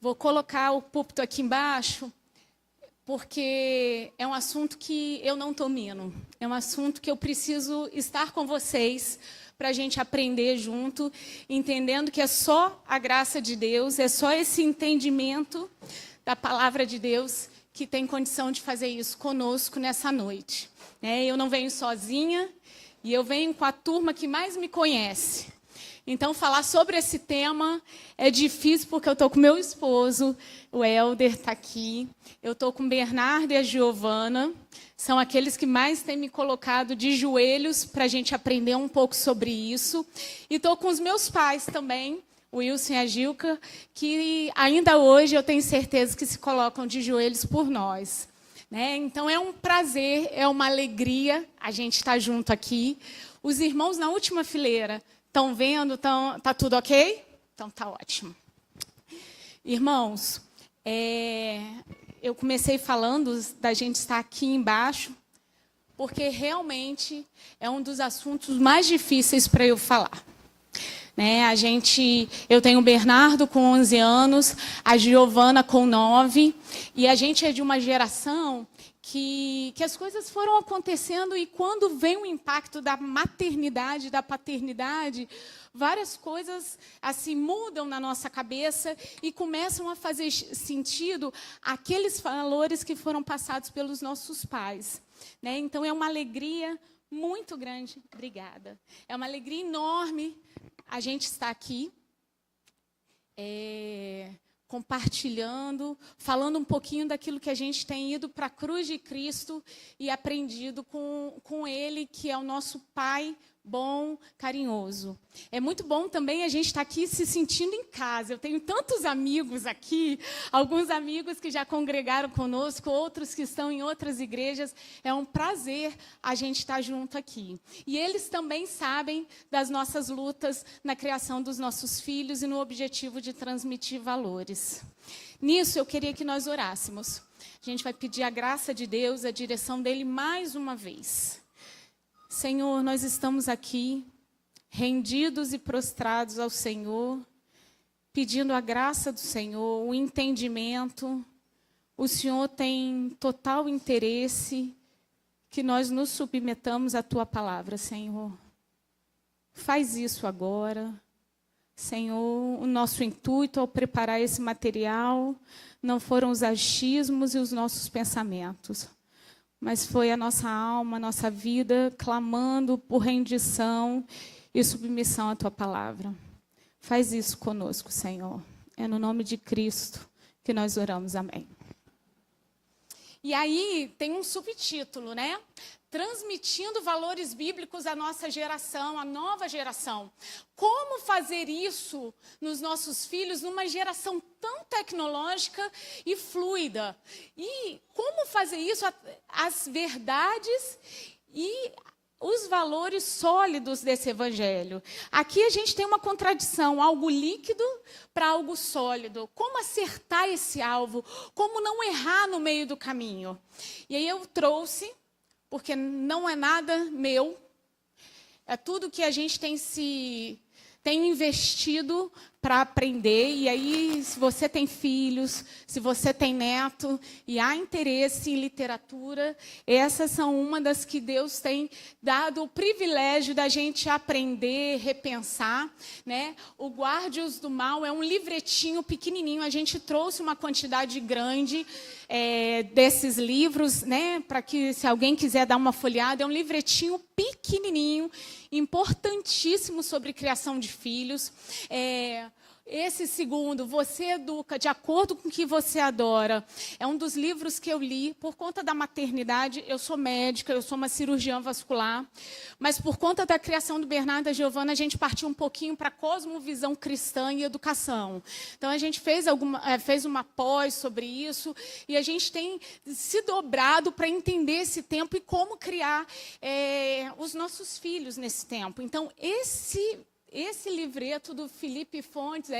Vou colocar o púlpito aqui embaixo, porque é um assunto que eu não domino. É um assunto que eu preciso estar com vocês para a gente aprender junto, entendendo que é só a graça de Deus, é só esse entendimento da palavra de Deus que tem condição de fazer isso conosco nessa noite. Eu não venho sozinha e eu venho com a turma que mais me conhece. Então, falar sobre esse tema é difícil porque eu estou com meu esposo, o Helder está aqui. Eu estou com o Bernardo e a Giovana. São aqueles que mais têm me colocado de joelhos para a gente aprender um pouco sobre isso. E estou com os meus pais também, o Wilson e a Gilca, que ainda hoje eu tenho certeza que se colocam de joelhos por nós. Então, é um prazer, é uma alegria a gente estar junto aqui. Os irmãos na última fileira estão vendo? Tá tudo ok? Então, tá ótimo. Irmãos, eu comecei falando da gente estar aqui embaixo, porque realmente é um dos assuntos mais difíceis para eu falar. Eu tenho o Bernardo com 11 anos, a Giovana com 9, e a gente é de uma geração que as coisas foram acontecendo e quando vem o impacto da maternidade, da paternidade, várias coisas assim mudam na nossa cabeça e começam a fazer sentido aqueles valores que foram passados pelos nossos pais. Então, é uma alegria muito grande. Obrigada. É uma alegria enorme a gente estar aqui, compartilhando, falando um pouquinho daquilo que a gente tem ido para a cruz de Cristo e aprendido com Ele, que é o nosso Pai bom, carinhoso. É muito bom também a gente estar aqui se sentindo em casa. Eu tenho tantos amigos aqui, alguns amigos que já congregaram conosco, outros que estão em outras igrejas. É um prazer a gente estar junto aqui. E eles também sabem das nossas lutas na criação dos nossos filhos e no objetivo de transmitir valores. Nisso, eu queria que nós orássemos. A gente vai pedir a graça de Deus, a direção dele mais uma vez. Senhor, nós estamos aqui, rendidos e prostrados ao Senhor, pedindo a graça do Senhor, o entendimento. O Senhor tem total interesse que nós nos submetamos à Tua palavra, Senhor. Faz isso agora. Senhor, o nosso intuito ao preparar esse material não foram os achismos e os nossos pensamentos, mas foi a nossa alma, a nossa vida, clamando por rendição e submissão à Tua palavra. Faz isso conosco, Senhor. É no nome de Cristo que nós oramos. Amém. E aí tem um subtítulo, Transmitindo valores bíblicos à nossa geração, à nova geração. Como fazer isso nos nossos filhos numa geração tão tecnológica e fluida? E como fazer isso, as verdades e os valores sólidos desse evangelho? Aqui a gente tem uma contradição, algo líquido para algo sólido. Como acertar esse alvo? Como não errar no meio do caminho? E aí eu trouxe, porque não é nada meu, é tudo que a gente tem investido para aprender. E aí, se você tem filhos, se você tem neto e há interesse em literatura, essas são uma das que Deus tem dado o privilégio da gente aprender, repensar. O Guarde-os do Mal é um livretinho pequenininho. A gente trouxe uma quantidade grande desses livros, para que, se alguém quiser dar uma folheada, é um livretinho pequenininho, importantíssimo sobre criação de filhos. Esse segundo, Você Educa de Acordo com o que Você Adora, é um dos livros que eu li por conta da maternidade. Eu sou médica, eu sou uma cirurgiã vascular, mas por conta da criação do Bernardo e da Giovana, a gente partiu um pouquinho para a cosmovisão cristã e educação. Então, a gente fez uma pós sobre isso, e a gente tem se dobrado para entender esse tempo e como criar os nossos filhos nesse tempo. Então, esse livreto do Felipe Fontes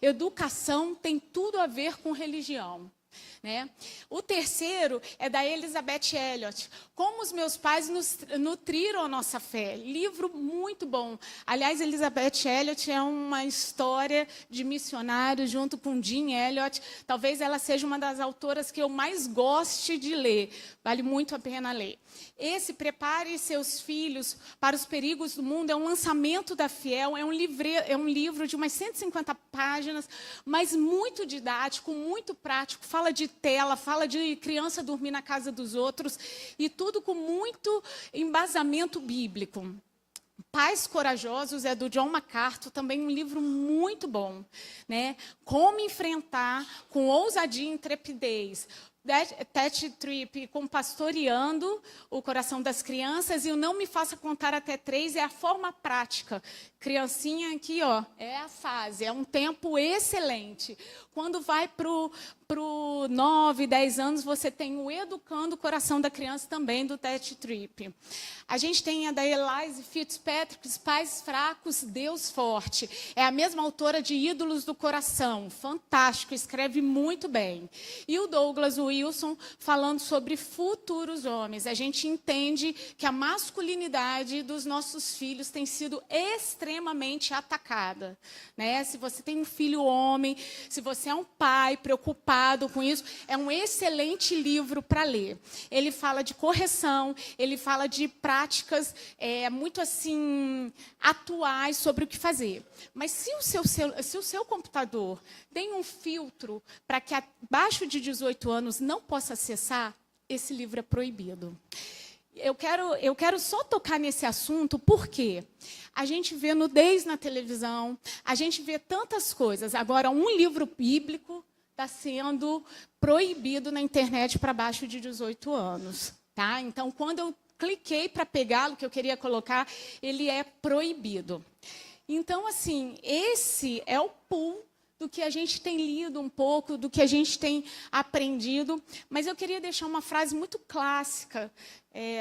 Educação tem tudo a ver com religião. né? O terceiro é da Elizabeth Elliot, Como os Meus Pais Nutriram a Nossa Fé. Livro muito bom. Aliás, Elizabeth Elliot é uma história de missionário junto com Jim Elliot. Talvez ela seja uma das autoras que eu mais goste de ler. Vale muito a pena ler. Esse Prepare Seus Filhos para os Perigos do Mundo é um lançamento da Fiel, é um livro de umas 150 páginas, mas muito didático, muito prático, fala de tela, fala de criança dormir na casa dos outros, e tudo com muito embasamento bíblico. Pais Corajosos é do John MacArthur, também um livro muito bom, né? Como enfrentar com ousadia e intrepidez. Tete Tripp com Pastoreando o Coração das Crianças, e o Não Me Faça Contar Até 3 é a forma prática. Criancinha aqui, ó, é a fase, é um tempo excelente. Quando vai para o 9, 10 anos, você tem o Educando o Coração da Criança também, do Tete Tripp. A gente tem a da Elise Fitzpatrick, Pais Fracos, Deus Forte. É a mesma autora de Ídolos do Coração. Fantástico, escreve muito bem. E o Douglas Wilson falando sobre futuros homens. A gente entende que a masculinidade dos nossos filhos tem sido extremamente atacada, né? Se você tem um filho homem, se você é um pai preocupado com isso, é um excelente livro para ler. Ele fala de correção, ele fala de práticas muito assim atuais sobre o que fazer. Mas se o seu computador tem um filtro para que abaixo de 18 anos não possa acessar, esse livro é proibido. Eu quero só tocar nesse assunto porque a gente vê nudez na televisão, a gente vê tantas coisas. Agora, um livro bíblico está sendo proibido na internet para abaixo de 18 anos. Tá? Então, quando eu cliquei para pegá-lo, que eu queria colocar, ele é proibido. Então, assim, esse é o pool do que a gente tem lido um pouco, do que a gente tem aprendido. Mas eu queria deixar uma frase muito clássica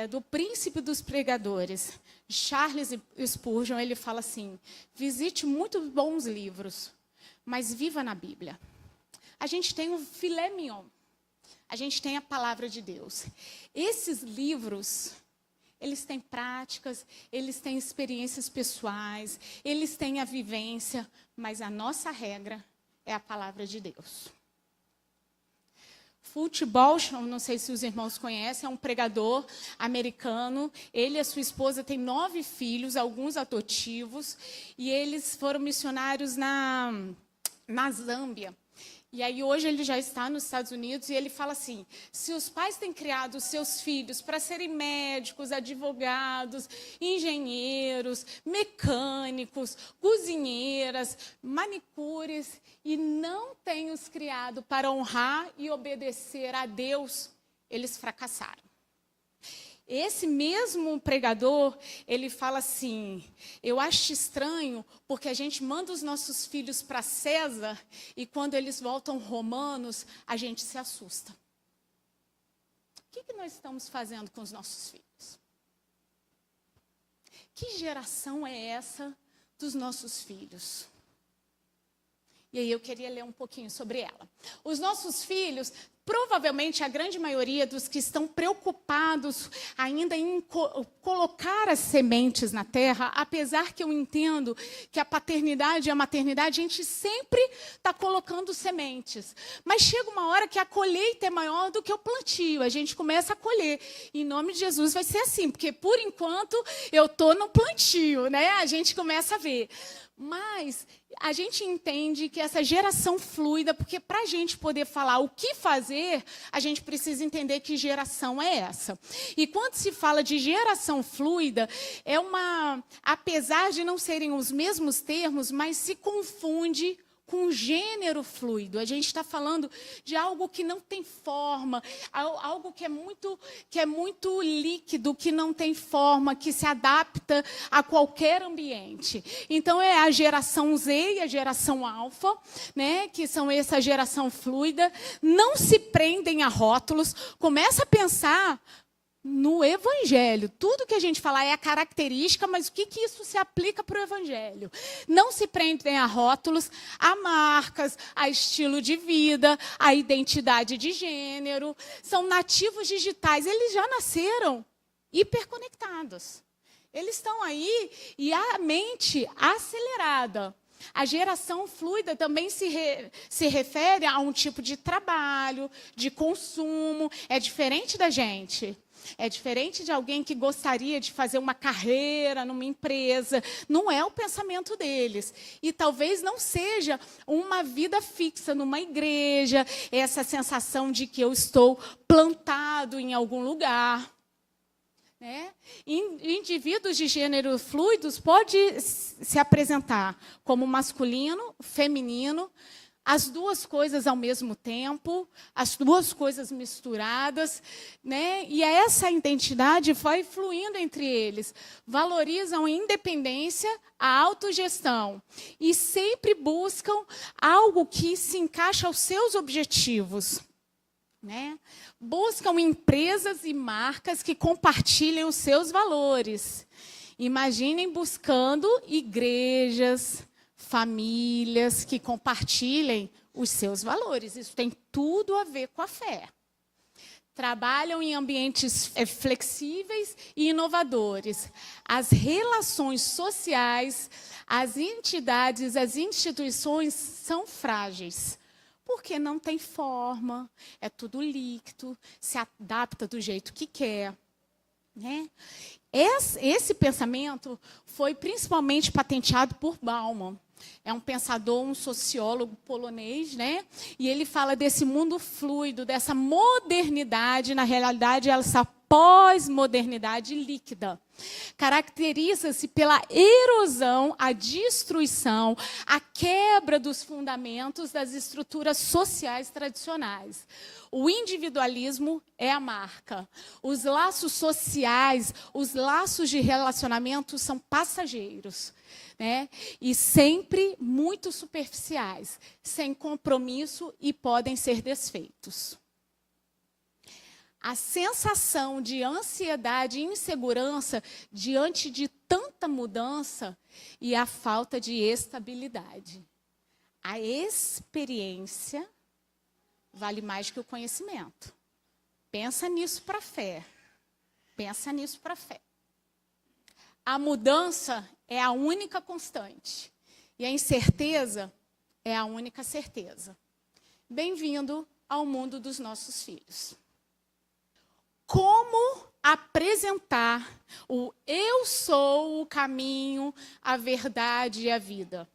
do Príncipe dos Pregadores. Charles Spurgeon, ele fala assim: visite muitos bons livros, mas viva na Bíblia. A gente tem o filé mignon, a gente tem a palavra de Deus. Esses livros, eles têm práticas, eles têm experiências pessoais, eles têm a vivência, mas a nossa regra é a palavra de Deus. Futebol, não sei se os irmãos conhecem, é um pregador americano. Ele e a sua esposa têm 9 filhos, alguns adotivos, e eles foram missionários na Zâmbia. E aí hoje ele já está nos Estados Unidos e ele fala assim: se os pais têm criado os seus filhos para serem médicos, advogados, engenheiros, mecânicos, cozinheiras, manicures, e não têm os criado para honrar e obedecer a Deus, eles fracassaram. Esse mesmo pregador, ele fala assim: eu acho estranho porque a gente manda os nossos filhos para César e quando eles voltam romanos, a gente se assusta. O que nós estamos fazendo com os nossos filhos? Que geração é essa dos nossos filhos? E aí eu queria ler um pouquinho sobre ela. Os nossos filhos, provavelmente a grande maioria dos que estão preocupados ainda em colocar as sementes na terra, apesar que eu entendo que a paternidade e a maternidade, a gente sempre está colocando sementes. Mas chega uma hora que a colheita é maior do que o plantio, a gente começa a colher. Em nome de Jesus vai ser assim, porque por enquanto eu estou no plantio, né? A gente começa a ver. Mas a gente entende que essa geração fluida, porque para a gente poder falar o que fazer, a gente precisa entender que geração é essa. E quando se fala de geração fluida, apesar de não serem os mesmos termos, mas se confunde com gênero fluido. A gente está falando de algo que não tem forma, algo que é muito líquido, que não tem forma, que se adapta a qualquer ambiente. Então, é a geração Z e a geração alfa, né, que são essa geração fluida. Não se prendem a rótulos, começa a pensar no Evangelho. Tudo que a gente falar é a característica, mas o que isso se aplica para o Evangelho? Não se prendem a rótulos, a marcas, a estilo de vida, a identidade de gênero. São nativos digitais. Eles já nasceram hiperconectados. Eles estão aí e a mente acelerada. A geração fluida também se refere a um tipo de trabalho, de consumo. É diferente da gente. É diferente de alguém que gostaria de fazer uma carreira numa empresa. Não é o pensamento deles. E talvez não seja uma vida fixa numa igreja, essa sensação de que eu estou plantado em algum lugar. Né? Indivíduos de gênero fluidos podem se apresentar como masculino, feminino, as duas coisas ao mesmo tempo, as duas coisas misturadas, né? E essa identidade vai fluindo entre eles. Valorizam a independência, a autogestão e sempre buscam algo que se encaixa aos seus objetivos. Né? Buscam empresas e marcas que compartilhem os seus valores. Imaginem buscando igrejas, famílias que compartilhem os seus valores. Isso tem tudo a ver com a fé. Trabalham em ambientes flexíveis e inovadores. As relações sociais, as entidades, as instituições são frágeis. Porque não tem forma, é tudo líquido, se adapta do jeito que quer. Né? Esse pensamento foi principalmente patenteado por Bauman. É um pensador, um sociólogo polonês, né? E ele fala desse mundo fluido, dessa modernidade, na realidade, essa pós-modernidade líquida. Caracteriza-se pela erosão, a destruição, a quebra dos fundamentos das estruturas sociais tradicionais. O individualismo é a marca. Os laços sociais, os laços de relacionamento são passageiros. Né? E sempre muito superficiais, sem compromisso e podem ser desfeitos. A sensação de ansiedade e insegurança diante de tanta mudança e a falta de estabilidade. A experiência vale mais que o conhecimento. Pensa nisso para a fé. Pensa nisso para a fé. A mudança é a única constante. E a incerteza é a única certeza. Bem-vindo ao mundo dos nossos filhos. Como apresentar o eu sou o caminho, a verdade e a vida?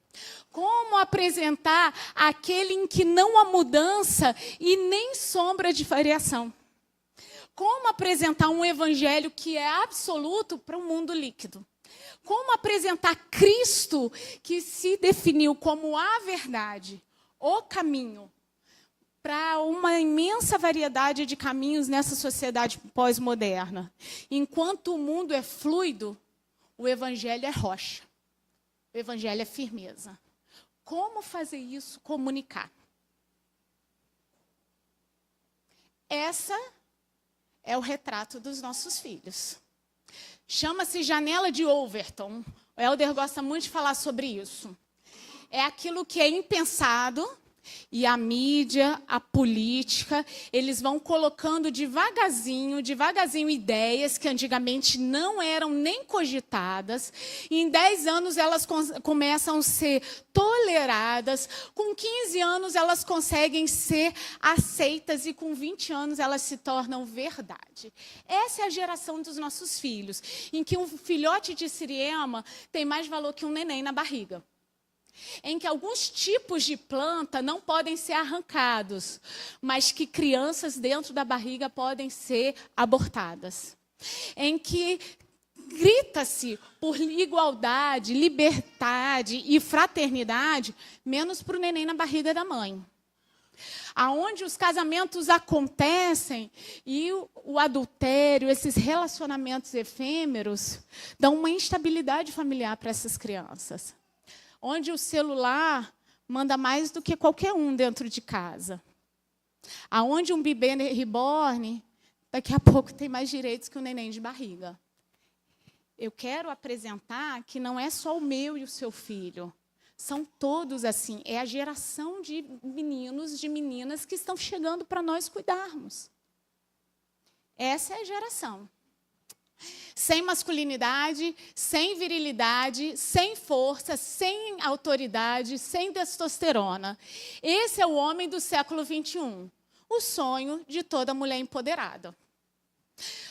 Como apresentar aquele em que não há mudança e nem sombra de variação? Como apresentar um evangelho que é absoluto para um mundo líquido? Como apresentar Cristo, que se definiu como a verdade, o caminho, para uma imensa variedade de caminhos nessa sociedade pós-moderna? Enquanto o mundo é fluido, o evangelho é rocha. O evangelho é firmeza. Como fazer isso comunicar? Essa é o retrato dos nossos filhos. Chama-se janela de Overton. O Helder gosta muito de falar sobre isso. É aquilo que é impensado, e a mídia, a política, eles vão colocando devagarzinho ideias que antigamente não eram nem cogitadas. E em 10 anos elas começam a ser toleradas. Com 15 anos elas conseguem ser aceitas e com 20 anos elas se tornam verdade. Essa é a geração dos nossos filhos, em que um filhote de siriema tem mais valor que um neném na barriga. Em que alguns tipos de planta não podem ser arrancados, mas que crianças dentro da barriga podem ser abortadas. Em que grita-se por igualdade, liberdade e fraternidade, menos para o neném na barriga da mãe. Aonde os casamentos acontecem e o adultério, esses relacionamentos efêmeros, dão uma instabilidade familiar para essas crianças. Onde o celular manda mais do que qualquer um dentro de casa. Aonde um bebê reborn daqui a pouco tem mais direitos que o neném de barriga. Eu quero apresentar que não é só o meu e o seu filho. São todos assim. É a geração de meninos, de meninas que estão chegando para nós cuidarmos. Essa é a geração. Sem masculinidade, sem virilidade, sem força, sem autoridade, sem testosterona. Esse é o homem do século XXI. O sonho de toda mulher empoderada.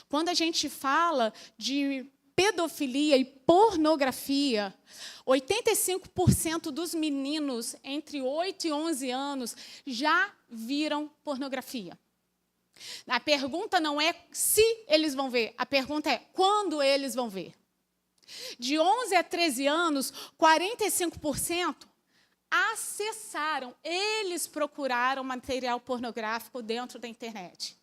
Quando a gente fala de pedofilia e pornografia, 85% dos meninos entre 8 e 11 anos já viram pornografia. A pergunta não é se eles vão ver, a pergunta é quando eles vão ver. De 11 a 13 anos, 45% acessaram, eles procuraram material pornográfico dentro da internet.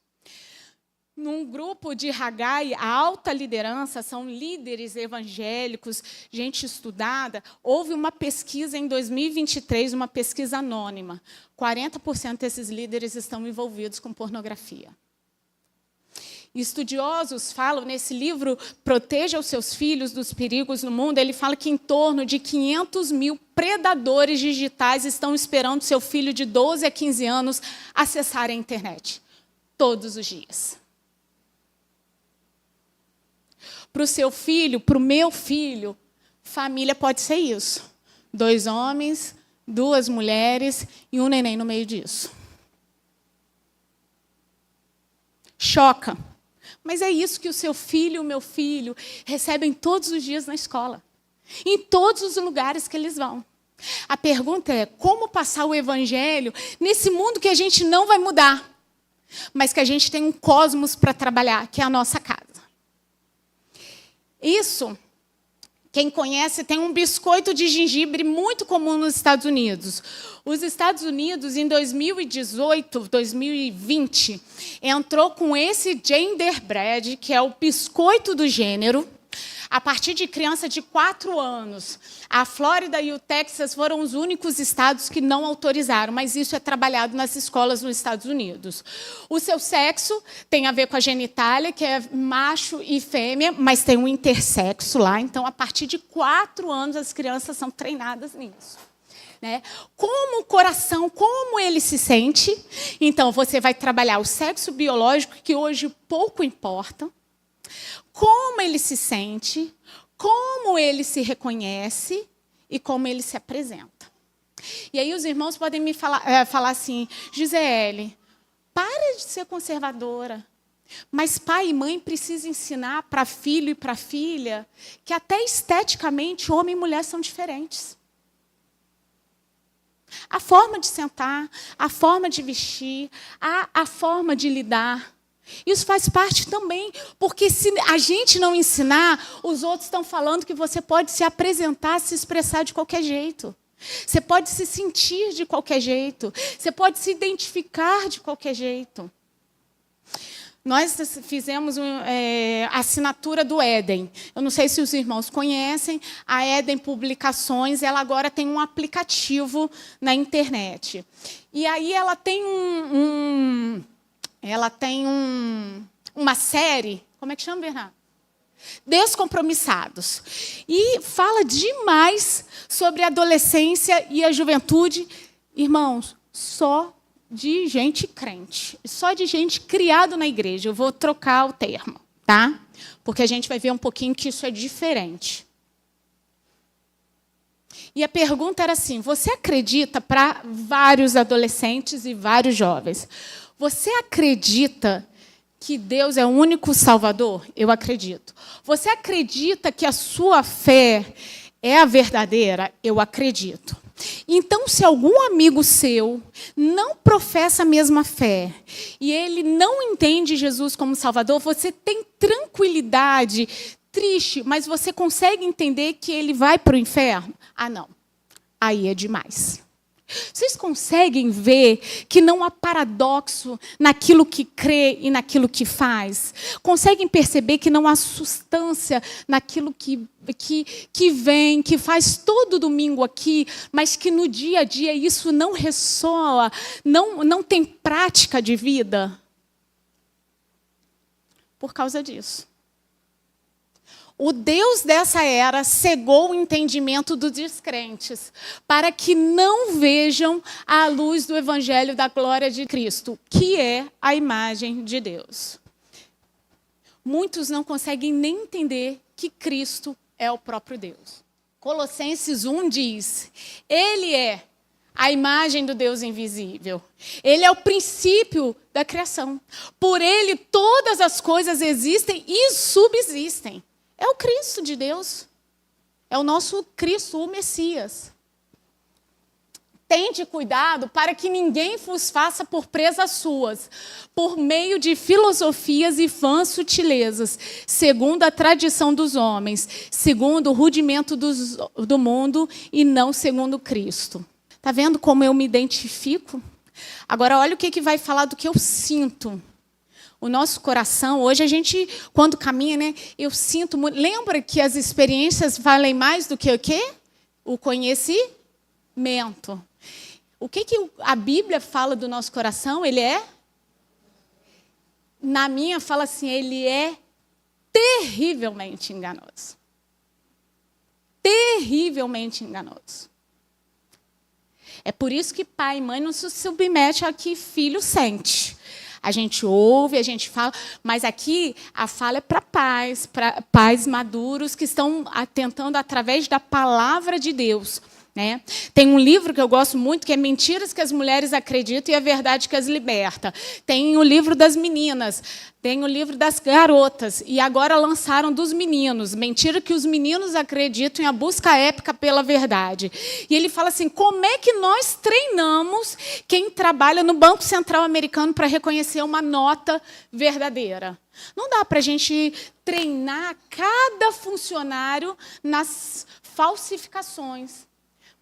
Num grupo de Haggai, a alta liderança, são líderes evangélicos, gente estudada, houve uma pesquisa em 2023, uma pesquisa anônima. 40% desses líderes estão envolvidos com pornografia. Estudiosos falam, nesse livro, Proteja os seus filhos dos perigos no mundo, ele fala que em torno de 500 mil predadores digitais estão esperando seu filho de 12 a 15 anos acessar a internet, todos os dias. Para o seu filho, para o meu filho, família pode ser isso. 2 homens, 2 mulheres e um neném no meio disso. Choca. Mas é isso que o seu filho e o meu filho recebem todos os dias na escola. Em todos os lugares que eles vão. A pergunta é, como passar o evangelho nesse mundo que a gente não vai mudar, mas que a gente tem um cosmos para trabalhar, que é a nossa casa. Isso, quem conhece, tem um biscoito de gengibre muito comum nos Estados Unidos. Os Estados Unidos, em 2018, 2020, entrou com esse Genderbread, que é o biscoito do gênero, a partir de criança de 4 anos. A Flórida e o Texas foram os únicos estados que não autorizaram, mas isso é trabalhado nas escolas nos Estados Unidos. O seu sexo tem a ver com a genitália, que é macho e fêmea, mas tem um intersexo lá. Então, a partir de 4 anos, as crianças são treinadas nisso. Né? Como o coração, como ele se sente. Então, você vai trabalhar o sexo biológico, que hoje pouco importa. Como ele se sente, como ele se reconhece e como ele se apresenta. E aí os irmãos podem me falar assim, Gisele, para de ser conservadora. Mas pai e mãe precisam ensinar para filho e para filha que até esteticamente homem e mulher são diferentes. A forma de sentar, a forma de vestir, a forma de lidar. Isso faz parte também, porque se a gente não ensinar, os outros estão falando que você pode se apresentar, se expressar de qualquer jeito. Você pode se sentir de qualquer jeito. Você pode se identificar de qualquer jeito. Nós fizemos a assinatura do Éden. Eu não sei se os irmãos conhecem. A Éden Publicações, ela agora tem um aplicativo na internet. E aí ela tem uma série, como é que chama, Bernardo? Descompromissados. E fala demais sobre a adolescência e a juventude. Irmãos, só de gente crente, só de gente criada na igreja. Eu vou trocar o termo, tá? Porque a gente vai ver um pouquinho que isso é diferente. E a pergunta era assim, você acredita, para vários adolescentes e vários jovens, você acredita que Deus é o único Salvador? Eu acredito. Você acredita que a sua fé é a verdadeira? Eu acredito. Então, se algum amigo seu não professa a mesma fé e ele não entende Jesus como Salvador, você tem tranquilidade, triste, mas você consegue entender que ele vai para o inferno? Ah, não. Aí é demais. Vocês conseguem ver que não há paradoxo naquilo que crê e naquilo que faz? Conseguem perceber que não há substância naquilo que vem, que faz todo domingo aqui, mas que no dia a dia isso não ressoa, não tem prática de vida? por causa disso. O Deus dessa era cegou o entendimento dos descrentes, para que não vejam a luz do evangelho da glória de Cristo, que é a imagem de Deus. Muitos não conseguem nem entender que Cristo é o próprio Deus. Colossenses 1 diz: Ele é a imagem do Deus invisível. Ele é o princípio da criação. Por Ele todas as coisas existem e subsistem. É o Cristo de Deus. É o nosso Cristo, o Messias. Tende cuidado para que ninguém vos faça por presas suas, por meio de filosofias e vãs sutilezas, segundo a tradição dos homens, segundo o rudimento do mundo e não segundo Cristo. Está vendo como eu me identifico? Agora, olha o que vai falar do que eu sinto. O nosso coração, hoje a gente, quando caminha, né, eu sinto muito. Lembra que as experiências valem mais do que o quê? O conhecimento. O que a Bíblia fala do nosso coração? Ele é? Na minha fala assim, ele é terrivelmente enganoso. Terrivelmente enganoso. É por isso que pai e mãe não se submetem a que filho sente. A gente ouve, a gente fala, mas aqui a fala é para pais maduros que estão tentando através da palavra de Deus. Né? Tem um livro que eu gosto muito, que é Mentiras que as Mulheres Acreditam e a Verdade que as Liberta. Tem o livro das meninas, tem o livro das garotas, e agora lançaram dos meninos, Mentira que os meninos acreditam e a busca épica pela verdade. E ele fala assim, como é que nós treinamos quem trabalha no Banco Central Americano para reconhecer uma nota verdadeira? Não dá para a gente treinar cada funcionário nas falsificações.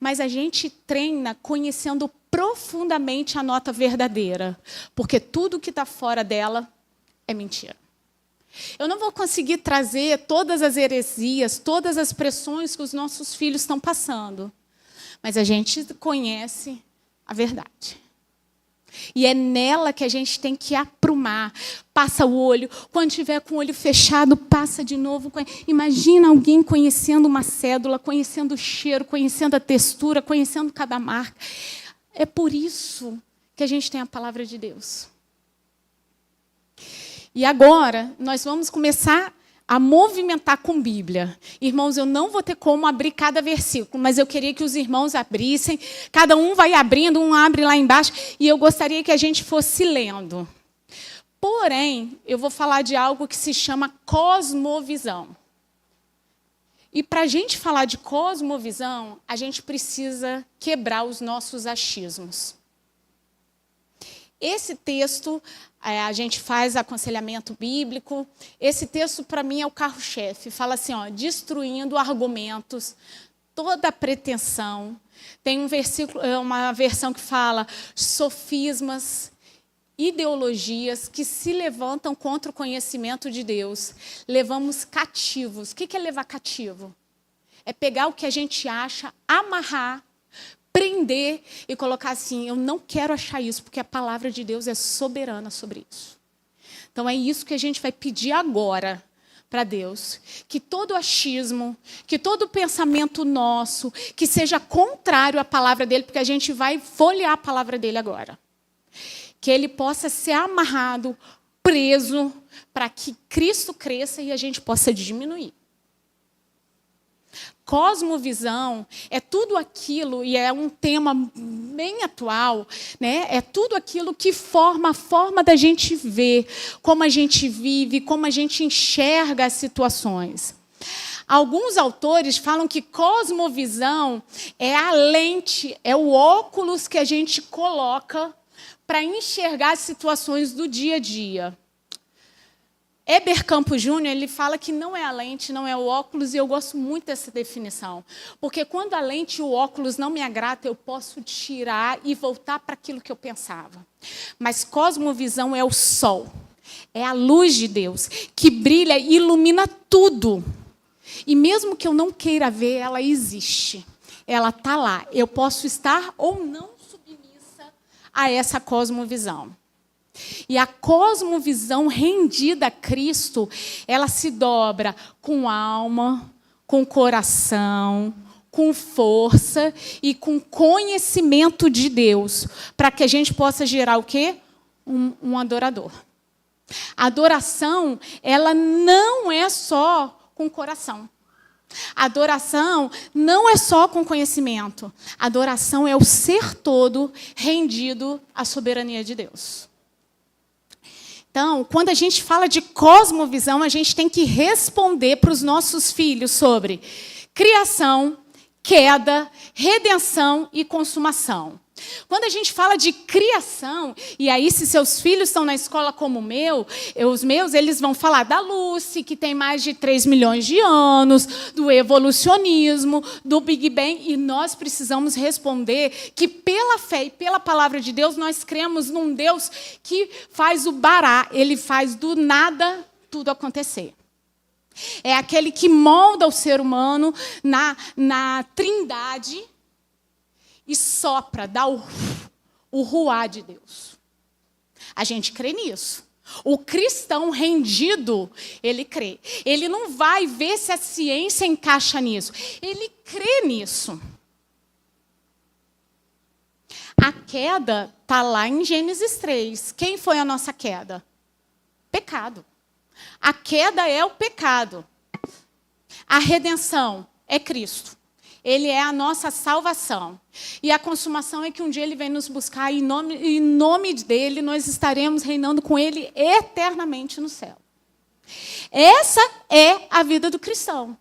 Mas a gente treina conhecendo profundamente a nota verdadeira, porque tudo que está fora dela é mentira. Eu não vou conseguir trazer todas as heresias, todas as pressões que os nossos filhos estão passando, mas a gente conhece a verdade. E é nela que a gente tem que aprumar. Passa o olho. Quando tiver com o olho fechado, passa de novo. Imagina alguém conhecendo uma cédula, conhecendo o cheiro, conhecendo a textura, conhecendo cada marca. É por isso que a gente tem a palavra de Deus. E agora, nós vamos começar a movimentar com Bíblia. Irmãos, eu não vou ter como abrir cada versículo, mas eu queria que os irmãos abrissem. Cada um vai abrindo, um abre lá embaixo, e eu gostaria que a gente fosse lendo. Porém, eu vou falar de algo que se chama cosmovisão. E para a gente falar de cosmovisão, a gente precisa quebrar os nossos achismos. Esse texto, a gente faz aconselhamento bíblico. Esse texto, para mim, é o carro-chefe. Fala assim, ó, destruindo argumentos, toda a pretensão. Tem um versículo, uma versão que fala sofismas, ideologias que se levantam contra o conhecimento de Deus. Levamos cativos. O que é levar cativo? É pegar o que a gente acha, amarrar, prender e colocar assim, eu não quero achar isso, porque a palavra de Deus é soberana sobre isso. Então é isso que a gente vai pedir agora para Deus. Que todo achismo, que todo pensamento nosso, que seja contrário à palavra dele, porque a gente vai folhear a palavra dele agora. Que ele possa ser amarrado, preso, para que Cristo cresça e a gente possa diminuir. Cosmovisão é tudo aquilo, e é um tema bem atual, né? É tudo aquilo que forma a forma da gente ver, como a gente vive, como a gente enxerga as situações. Alguns autores falam que cosmovisão é a lente, é o óculos que a gente coloca para enxergar as situações do dia a dia. Heber Campos Júnior, ele fala que não é a lente, não é o óculos, e eu gosto muito dessa definição. Porque quando a lente e o óculos não me agradam, eu posso tirar e voltar para aquilo que eu pensava. Mas cosmovisão é o sol, é a luz de Deus, que brilha e ilumina tudo. E mesmo que eu não queira ver, ela existe. Ela está lá. Eu posso estar ou não submissa a essa cosmovisão. E a cosmovisão rendida a Cristo, ela se dobra com alma, com coração, com força e com conhecimento de Deus, para que a gente possa gerar o quê? Um adorador. A adoração, ela não é só com o coração. A adoração não é só com conhecimento. A adoração é o ser todo rendido à soberania de Deus. Então, quando a gente fala de cosmovisão, a gente tem que responder para os nossos filhos sobre criação, queda, redenção e consumação. Quando a gente fala de criação, e aí se seus filhos estão na escola como os meus, eles vão falar da Lucy, que tem mais de 3 milhões de anos, do evolucionismo, do Big Bang, e nós precisamos responder que pela fé e pela palavra de Deus, nós cremos num Deus que faz o bará, ele faz do nada tudo acontecer. É aquele que molda o ser humano na trindade e sopra, dá o ruá de Deus. A gente crê nisso. O cristão rendido, ele crê. Ele não vai ver se a ciência encaixa nisso. Ele crê nisso. A queda está lá em Gênesis 3. Quem foi a nossa queda? Pecado. A queda é o pecado. A redenção é Cristo. Ele é a nossa salvação. E a consumação é que um dia ele vem nos buscar e em nome dele nós estaremos reinando com ele eternamente no céu. Essa é a vida do cristão.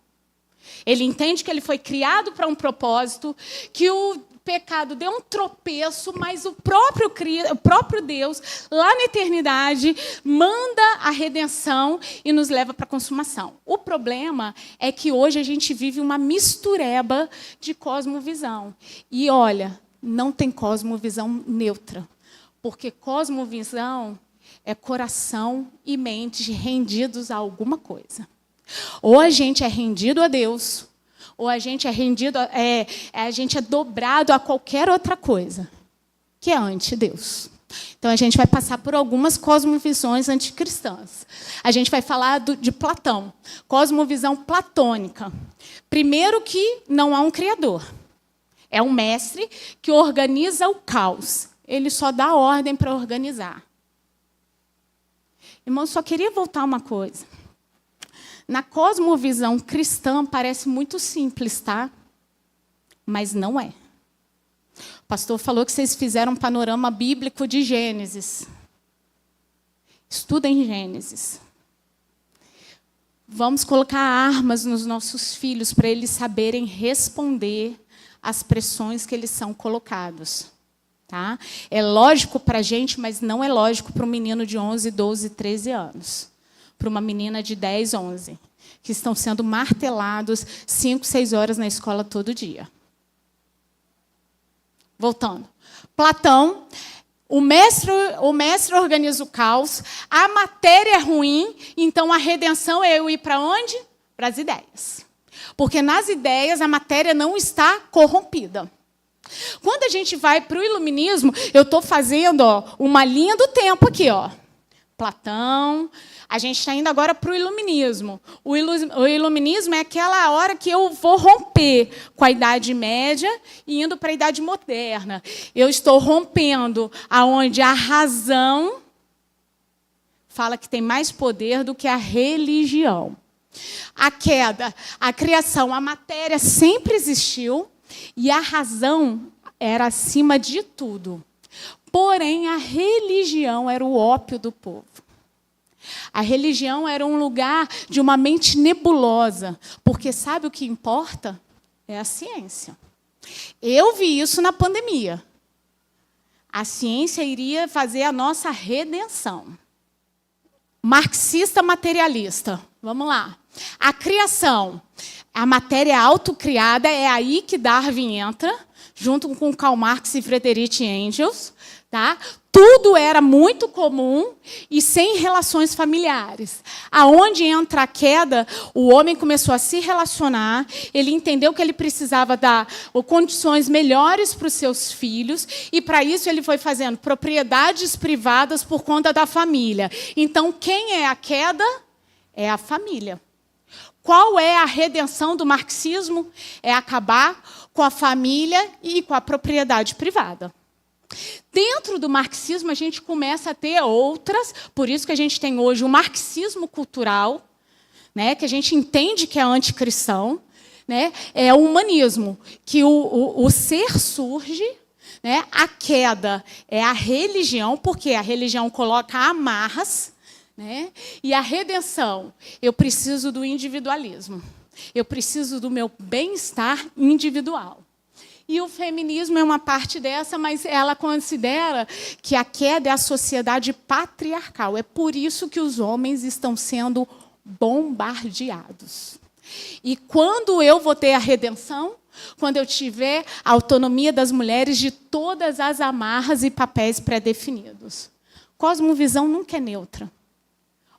Ele entende que ele foi criado para um propósito, que o pecado deu um tropeço, mas o próprio Deus, lá na eternidade, manda a redenção e nos leva para a consumação. O problema é que hoje a gente vive uma mistureba de cosmovisão. E, olha, não tem cosmovisão neutra, porque cosmovisão é coração e mente rendidos a alguma coisa. Ou a gente é rendido a Deus, ou a gente é rendido, a gente é dobrado a qualquer outra coisa, que é anti-Deus. Então, a gente vai passar por algumas cosmovisões anticristãs. A gente vai falar de Platão, cosmovisão platônica. Primeiro que não há um criador. É um mestre que organiza o caos. Ele só dá ordem para organizar. Irmão, só queria voltar uma coisa. Na cosmovisão cristã parece muito simples, tá? Mas não é. O pastor falou que vocês fizeram um panorama bíblico de Gênesis. Estudem Gênesis. Vamos colocar armas nos nossos filhos para eles saberem responder às pressões que eles são colocados. Tá? É lógico para a gente, mas não é lógico para um menino de 11, 12, 13 anos. Para uma menina de 10, 11, que estão sendo martelados 5, 6 horas na escola todo dia. Voltando. Platão, o mestre organiza o caos, a matéria é ruim, então a redenção é eu ir para onde? Para as ideias. Porque nas ideias a matéria não está corrompida. Quando a gente vai para o iluminismo, eu estou fazendo uma linha do tempo aqui. Platão. A gente está indo agora para o iluminismo. O iluminismo é aquela hora que eu vou romper com a Idade Média e indo para a Idade Moderna. Eu estou rompendo aonde a razão fala que tem mais poder do que a religião. A queda, a criação, a matéria sempre existiu e a razão era acima de tudo. Porém, a religião era o ópio do povo. A religião era um lugar de uma mente nebulosa, porque sabe o que importa? É a ciência. Eu vi isso na pandemia. A ciência iria fazer a nossa redenção. Marxista materialista. Vamos lá. A criação. A matéria autocriada, é aí que Darwin entra, junto com Karl Marx e Friedrich Engels. Tá? Tudo era muito comum e sem relações familiares. Aonde entra a queda, o homem começou a se relacionar, ele entendeu que ele precisava dar condições melhores para os seus filhos, e para isso ele foi fazendo propriedades privadas por conta da família. Então, quem é a queda? É a família. Qual é a redenção do marxismo? É acabar com a família e com a propriedade privada. Dentro do marxismo, a gente começa a ter outras, por isso que a gente tem hoje o marxismo cultural, né, que a gente entende que é anticristão, né, é o humanismo, que o ser surge, né, a queda é a religião, porque a religião coloca amarras, né, e a redenção, eu preciso do individualismo, eu preciso do meu bem-estar individual. E o feminismo é uma parte dessa, mas ela considera que a queda é a sociedade patriarcal. É por isso que os homens estão sendo bombardeados. E quando eu vou ter a redenção? Quando eu tiver a autonomia das mulheres de todas as amarras e papéis pré-definidos. Cosmovisão nunca é neutra.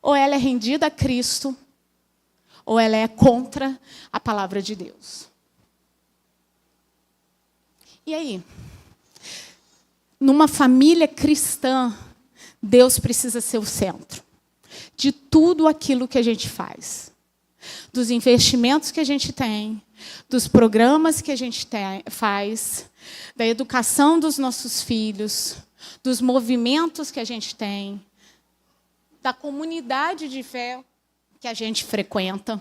Ou ela é rendida a Cristo, ou ela é contra a palavra de Deus. E aí? Numa família cristã, Deus precisa ser o centro de tudo aquilo que a gente faz. Dos investimentos que a gente tem, dos programas que a gente faz, da educação dos nossos filhos, dos movimentos que a gente tem, da comunidade de fé que a gente frequenta.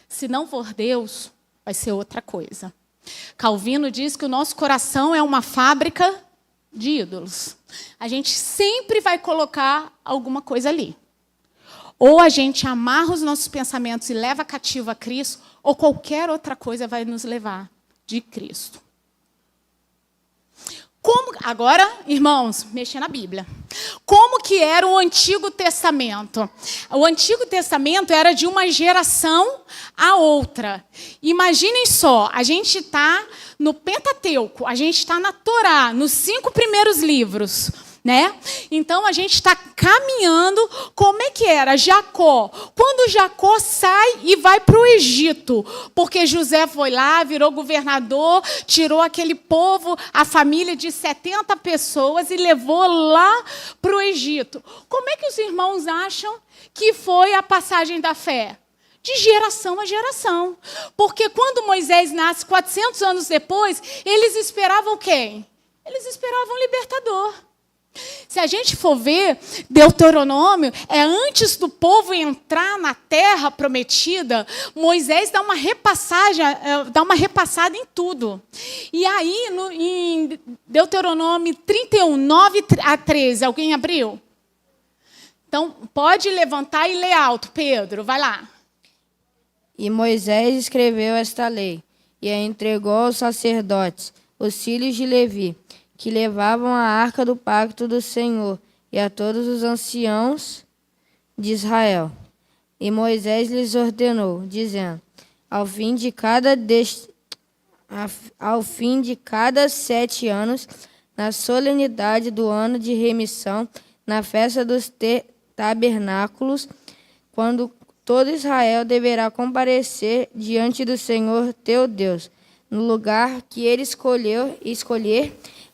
Se não for Deus, vai ser outra coisa. Calvino diz que o nosso coração é uma fábrica de ídolos. A gente sempre vai colocar alguma coisa ali. Ou a gente amarra os nossos pensamentos e leva cativo a Cristo, ou qualquer outra coisa vai nos levar de Cristo. Agora, irmãos, mexer na Bíblia. Como que era o Antigo Testamento? O Antigo Testamento era de uma geração a outra. Imaginem só, a gente está no Pentateuco, a gente está na Torá, nos 5 primeiros livros. Né? Então, a gente está caminhando. Como é que era Jacó? Quando Jacó sai e vai para o Egito, porque José foi lá, virou governador, tirou aquele povo, a família de 70 pessoas e levou lá para o Egito. Como é que os irmãos acham que foi a passagem da fé? De geração a geração. Porque quando Moisés nasce, 400 anos depois, eles esperavam quem? Eles esperavam o libertador. Se a gente for ver, Deuteronômio, é antes do povo entrar na terra prometida, Moisés dá uma repassada em tudo. E aí, em Deuteronômio 31, 9 a 13, alguém abriu? Então, pode levantar e ler alto, Pedro, vai lá. E Moisés escreveu esta lei, e a entregou aos sacerdotes, os filhos de Levi, que levavam a arca do pacto do Senhor, e a todos os anciãos de Israel. E Moisés lhes ordenou, dizendo, ao fim de cada 7 anos, na solenidade do ano de remissão, na festa dos tabernáculos, quando todo Israel deverá comparecer diante do Senhor teu Deus, no lugar que ele escolher,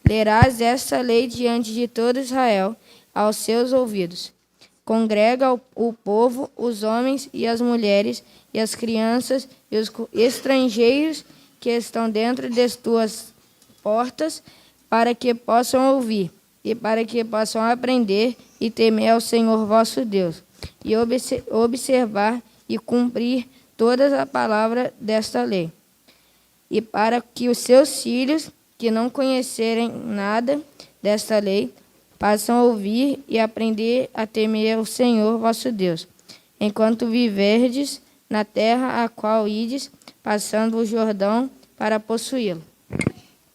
lerás esta lei diante de todo Israel, aos seus ouvidos. Congrega o povo, os homens e as mulheres, e as crianças e os estrangeiros que estão dentro das tuas portas, para que possam ouvir, e para que possam aprender e temer ao Senhor vosso Deus, e observar e cumprir toda a palavra desta lei. E para que os seus filhos, que não conhecerem nada desta lei, passam a ouvir e aprender a temer ao Senhor vosso Deus, enquanto viverdes na terra a qual ides, passando o Jordão para possuí-lo.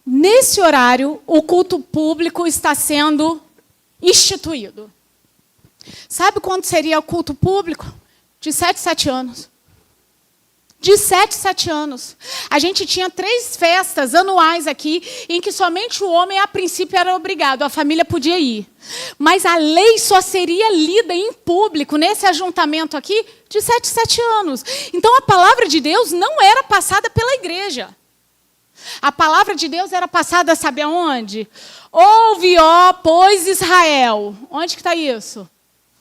Nesse horário, o culto público está sendo instituído. Sabe quando seria o culto público? De 7 em 7 anos. De 7 anos. A gente tinha 3 festas anuais aqui, em que somente o homem, a princípio, era obrigado, a família podia ir. Mas a lei só seria lida em público, nesse ajuntamento aqui, de 7 anos. Então, a palavra de Deus não era passada pela igreja. A palavra de Deus era passada, sabe aonde? Ouve, ó, pois, Israel. Onde que está isso?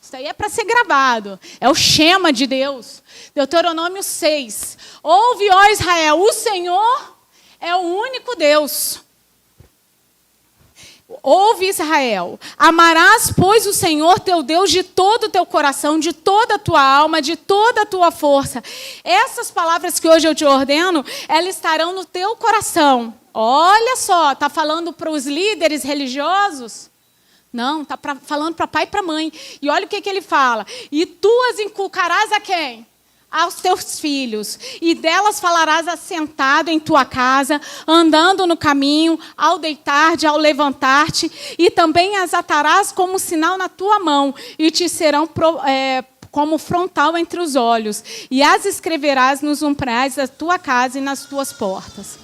Isso aí é para ser gravado. É o Shema de Deus. Deuteronômio 6. Ouve, ó Israel, o Senhor é o único Deus. Ouve, Israel. Amarás, pois, o Senhor teu Deus de todo o teu coração, de toda a tua alma, de toda a tua força. Essas palavras que hoje eu te ordeno, elas estarão no teu coração. Olha só, está falando para os líderes religiosos? Não, está falando para pai e para mãe. E olha o que ele fala. E tu as inculcarás a quem? Aos teus filhos. E delas falarás assentado em tua casa, andando no caminho, ao deitar-te, ao levantar-te. E também as atarás como sinal na tua mão. E te serão como frontal entre os olhos. E as escreverás nos umbrais da tua casa e nas tuas portas.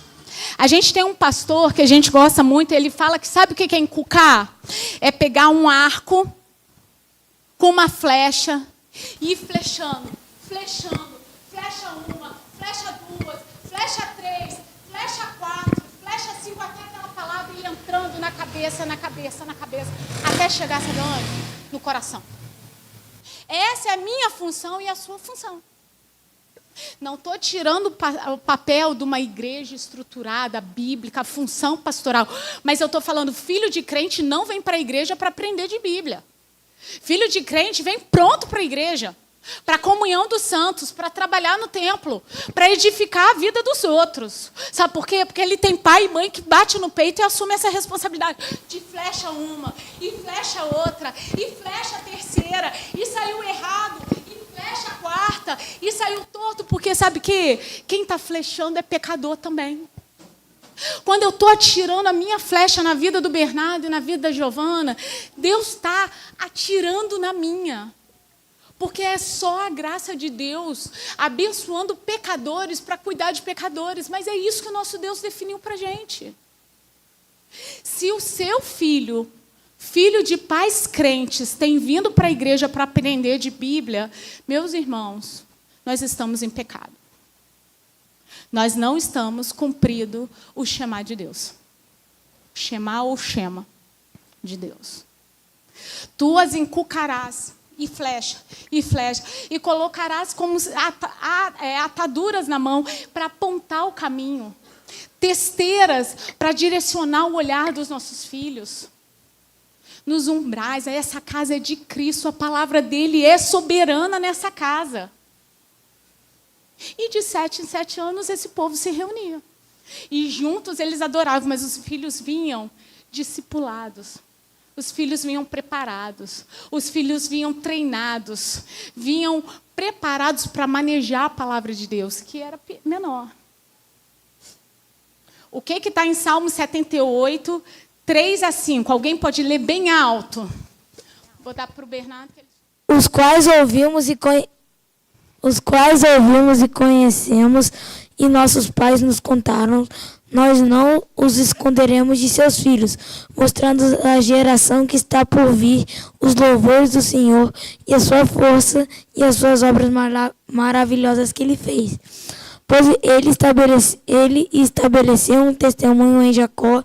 A gente tem um pastor que a gente gosta muito, ele fala que sabe o que é inculcar? É pegar um arco com uma flecha e ir flechando. Flecha uma, flecha 2, flecha 3, flecha 4, flecha 5, até aquela palavra ir entrando na cabeça, até chegar, sabe onde? No coração. Essa é a minha função e a sua função. Não estou tirando o papel de uma igreja estruturada, bíblica, a função pastoral. Mas eu estou falando, filho de crente não vem para a igreja para aprender de Bíblia. Filho de crente vem pronto para a igreja, para a comunhão dos santos, para trabalhar no templo, para edificar a vida dos outros. Sabe por quê? Porque ele tem pai e mãe que bate no peito e assume essa responsabilidade. De flecha uma, e flecha outra, e flecha a terceira, e saiu errado, flecha a quarta e saiu torto, porque sabe que quem está flechando é pecador também. Quando eu estou atirando a minha flecha na vida do Bernardo e na vida da Giovana, Deus está atirando na minha. Porque é só a graça de Deus abençoando pecadores para cuidar de pecadores. Mas é isso que o nosso Deus definiu para a gente. Se o seu filho de pais crentes, tem vindo para a igreja para aprender de Bíblia, meus irmãos, nós estamos em pecado. Nós não estamos cumprindo o Shema de Deus. Shema ou Shema de Deus. Tu as inculcarás, e flecha, e colocarás como ataduras na mão para apontar o caminho. Testeiras para direcionar o olhar dos nossos filhos. Nos umbrais, essa casa é de Cristo, a palavra dele é soberana nessa casa. E de 7 em 7 anos esse povo se reunia. E juntos eles adoravam, mas os filhos vinham discipulados. Os filhos vinham preparados. Os filhos vinham treinados. Vinham preparados para manejar a palavra de Deus, que era menor. O que está em Salmo 78, 3 a 5. Alguém pode ler bem alto? Vou dar para o Bernardo. Os quais ouvimos e conhecemos, e nossos pais nos contaram, nós não os esconderemos de seus filhos, mostrando à geração que está por vir os louvores do Senhor e a sua força e as suas obras maravilhosas que ele fez. Pois ele estabeleceu um testemunho em Jacó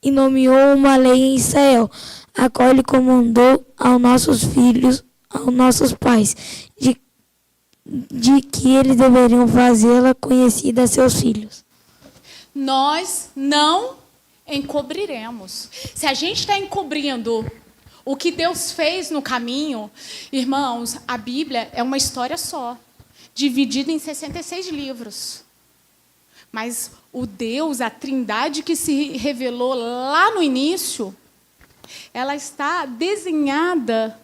e nomeou uma lei em Israel, a qual ele comandou aos nossos filhos, aos nossos pais, de que eles deveriam fazê-la conhecida a seus filhos. Nós não encobriremos. Se a gente está encobrindo o que Deus fez no caminho, irmãos, a Bíblia é uma história só, dividida em 66 livros. Mas o Deus, a Trindade que se revelou lá no início, ela está desenhada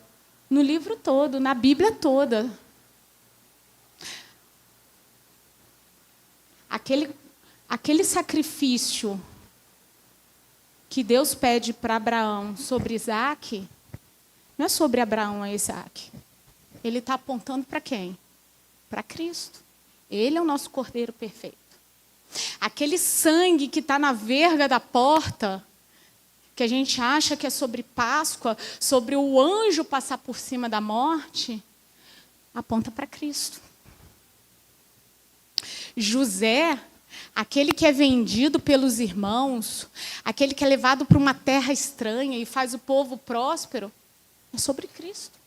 no livro todo, na Bíblia toda. Aquele sacrifício que Deus pede para Abraão sobre Isaac, não é sobre Abraão e Isaac. Ele está apontando para quem? Para Cristo. Ele é o nosso Cordeiro perfeito. Aquele sangue que está na verga da porta, que a gente acha que é sobre Páscoa, sobre o anjo passar por cima da morte, aponta para Cristo. José, aquele que é vendido pelos irmãos, aquele que é levado para uma terra estranha e faz o povo próspero, é sobre Cristo.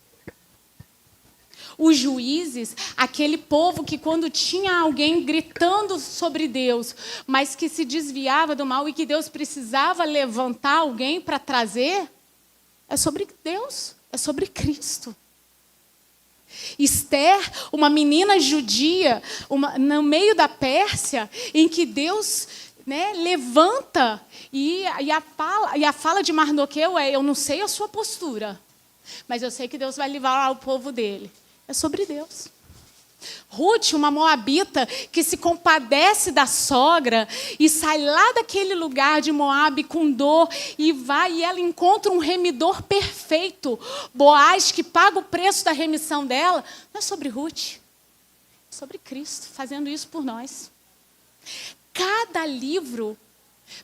Os juízes, aquele povo que quando tinha alguém gritando sobre Deus, mas que se desviava do mal e que Deus precisava levantar alguém para trazer, é sobre Deus, é sobre Cristo. Esther, uma menina judia, no meio da Pérsia, em que Deus, né, levanta, e a fala de Mardoqueu é: eu não sei a sua postura, mas eu sei que Deus vai livrar o povo dele. É sobre Deus. Ruth, uma moabita que se compadece da sogra e sai lá daquele lugar de Moabe com dor e vai e ela encontra um remidor perfeito. Boaz, que paga o preço da remissão dela. Não é sobre Ruth, é sobre Cristo fazendo isso por nós. Cada livro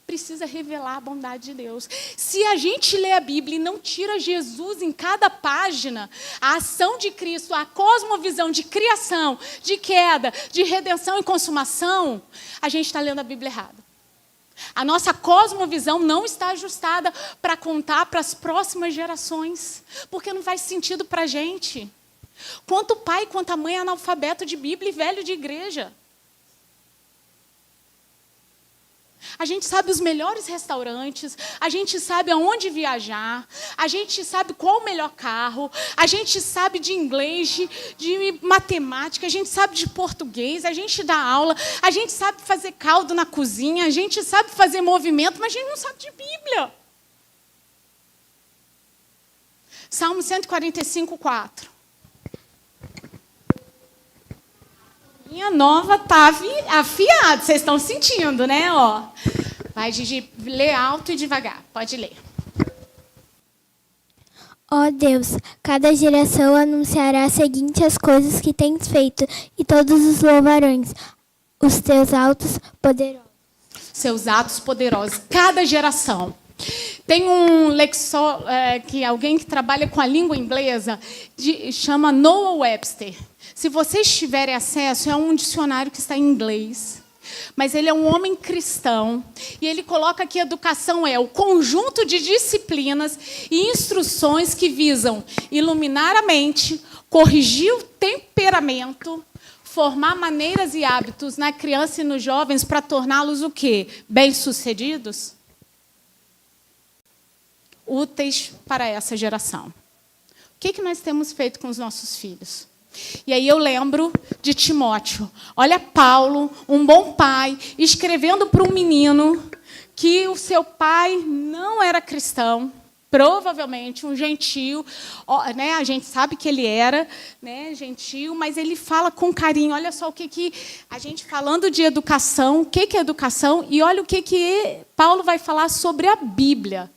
precisa revelar a bondade de Deus. Se a gente lê a Bíblia e não tira Jesus em cada página, a ação de Cristo, a cosmovisão de criação, de queda, de redenção e consumação, a gente está lendo a Bíblia errada. A nossa cosmovisão não está ajustada para contar para as próximas gerações, porque não faz sentido para a gente. Quanto pai, quanto mãe é analfabeto de Bíblia e velho de igreja. A gente sabe os melhores restaurantes, a gente sabe aonde viajar, a gente sabe qual o melhor carro, a gente sabe de inglês, de matemática, a gente sabe de português, a gente dá aula, a gente sabe fazer caldo na cozinha, a gente sabe fazer movimento, mas a gente não sabe de Bíblia. Salmo 145, 4. Minha nova tá afiada, vocês estão sentindo, né? Ó, vai, Gigi, ler alto e devagar, pode ler. Ó Deus, cada geração anunciará as seguintes coisas que tens feito, e todos os louvarão os teus atos poderosos. Seus atos poderosos, cada geração. Tem um lexicon, que alguém que trabalha com a língua inglesa chama Noah Webster. Se vocês tiverem acesso, é um dicionário que está em inglês. Mas ele é um homem cristão. E ele coloca que educação é o conjunto de disciplinas e instruções que visam iluminar a mente, corrigir o temperamento, formar maneiras e hábitos na criança e nos jovens para torná-los o quê? Bem-sucedidos? Úteis para essa geração. O que nós temos feito com os nossos filhos? E aí eu lembro de Timóteo. Olha Paulo, um bom pai, escrevendo para um menino que o seu pai não era cristão, provavelmente um gentio, né? A gente sabe que ele era, né, gentio, mas ele fala com carinho. Olha só o que a gente falando de educação, o que é educação, e olha o que Paulo vai falar sobre a Bíblia.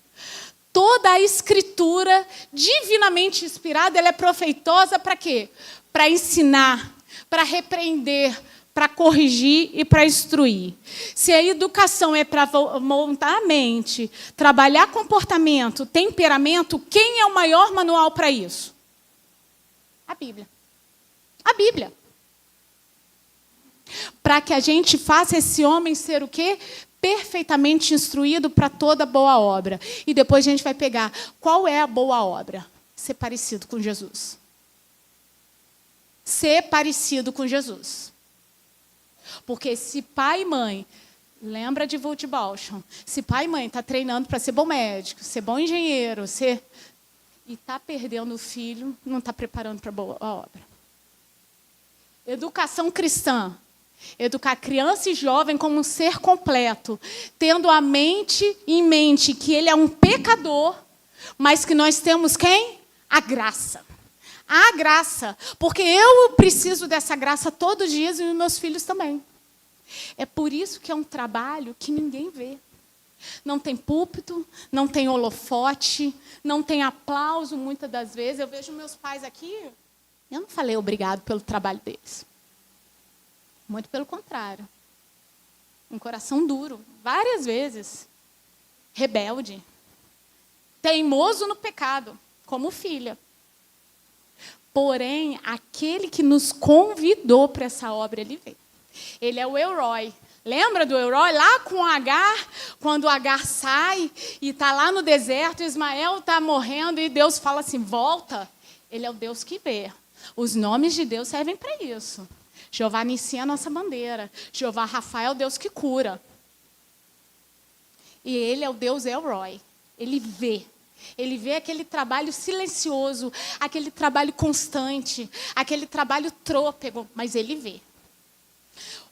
Toda a escritura divinamente inspirada, ela é profeitosa para quê? Para ensinar, para repreender, para corrigir e para instruir. Se a educação é para montar a mente, trabalhar comportamento, temperamento, quem é o maior manual para isso? A Bíblia. A Bíblia. Para que a gente faça esse homem ser o quê? Perfeitamente instruído para toda boa obra. E depois a gente vai pegar qual é a boa obra? Ser parecido com Jesus. Ser parecido com Jesus. Porque se pai e mãe, lembra de Vult Balsham, se pai e mãe está treinando para ser bom médico, ser bom engenheiro, e está perdendo o filho, não está preparando para a boa obra. Educação cristã. Educar criança e jovem como um ser completo, tendo a mente em mente que ele é um pecador, mas que nós temos quem? A graça. A graça, porque eu preciso dessa graça todos os dias e os meus filhos também. É por isso que é um trabalho que ninguém vê. Não tem púlpito, não tem holofote, não tem aplauso muitas das vezes. Eu vejo meus pais aqui, eu não falei obrigado pelo trabalho deles. Muito pelo contrário. Um coração duro, várias vezes. Rebelde. Teimoso no pecado, como filha. Porém, aquele que nos convidou para essa obra, ele veio. Ele é o Elroy. Lembra do Elroy? Lá com Agar, quando Agar sai e está lá no deserto, Ismael está morrendo e Deus fala assim, volta. Ele é o Deus que vê. Os nomes de Deus servem para isso. Jeová Nissi é a nossa bandeira. Jeová Rafael é o Deus que cura. E ele é o Deus Elroy. Ele vê. Ele vê aquele trabalho silencioso, aquele trabalho constante, aquele trabalho trôpego, mas ele vê.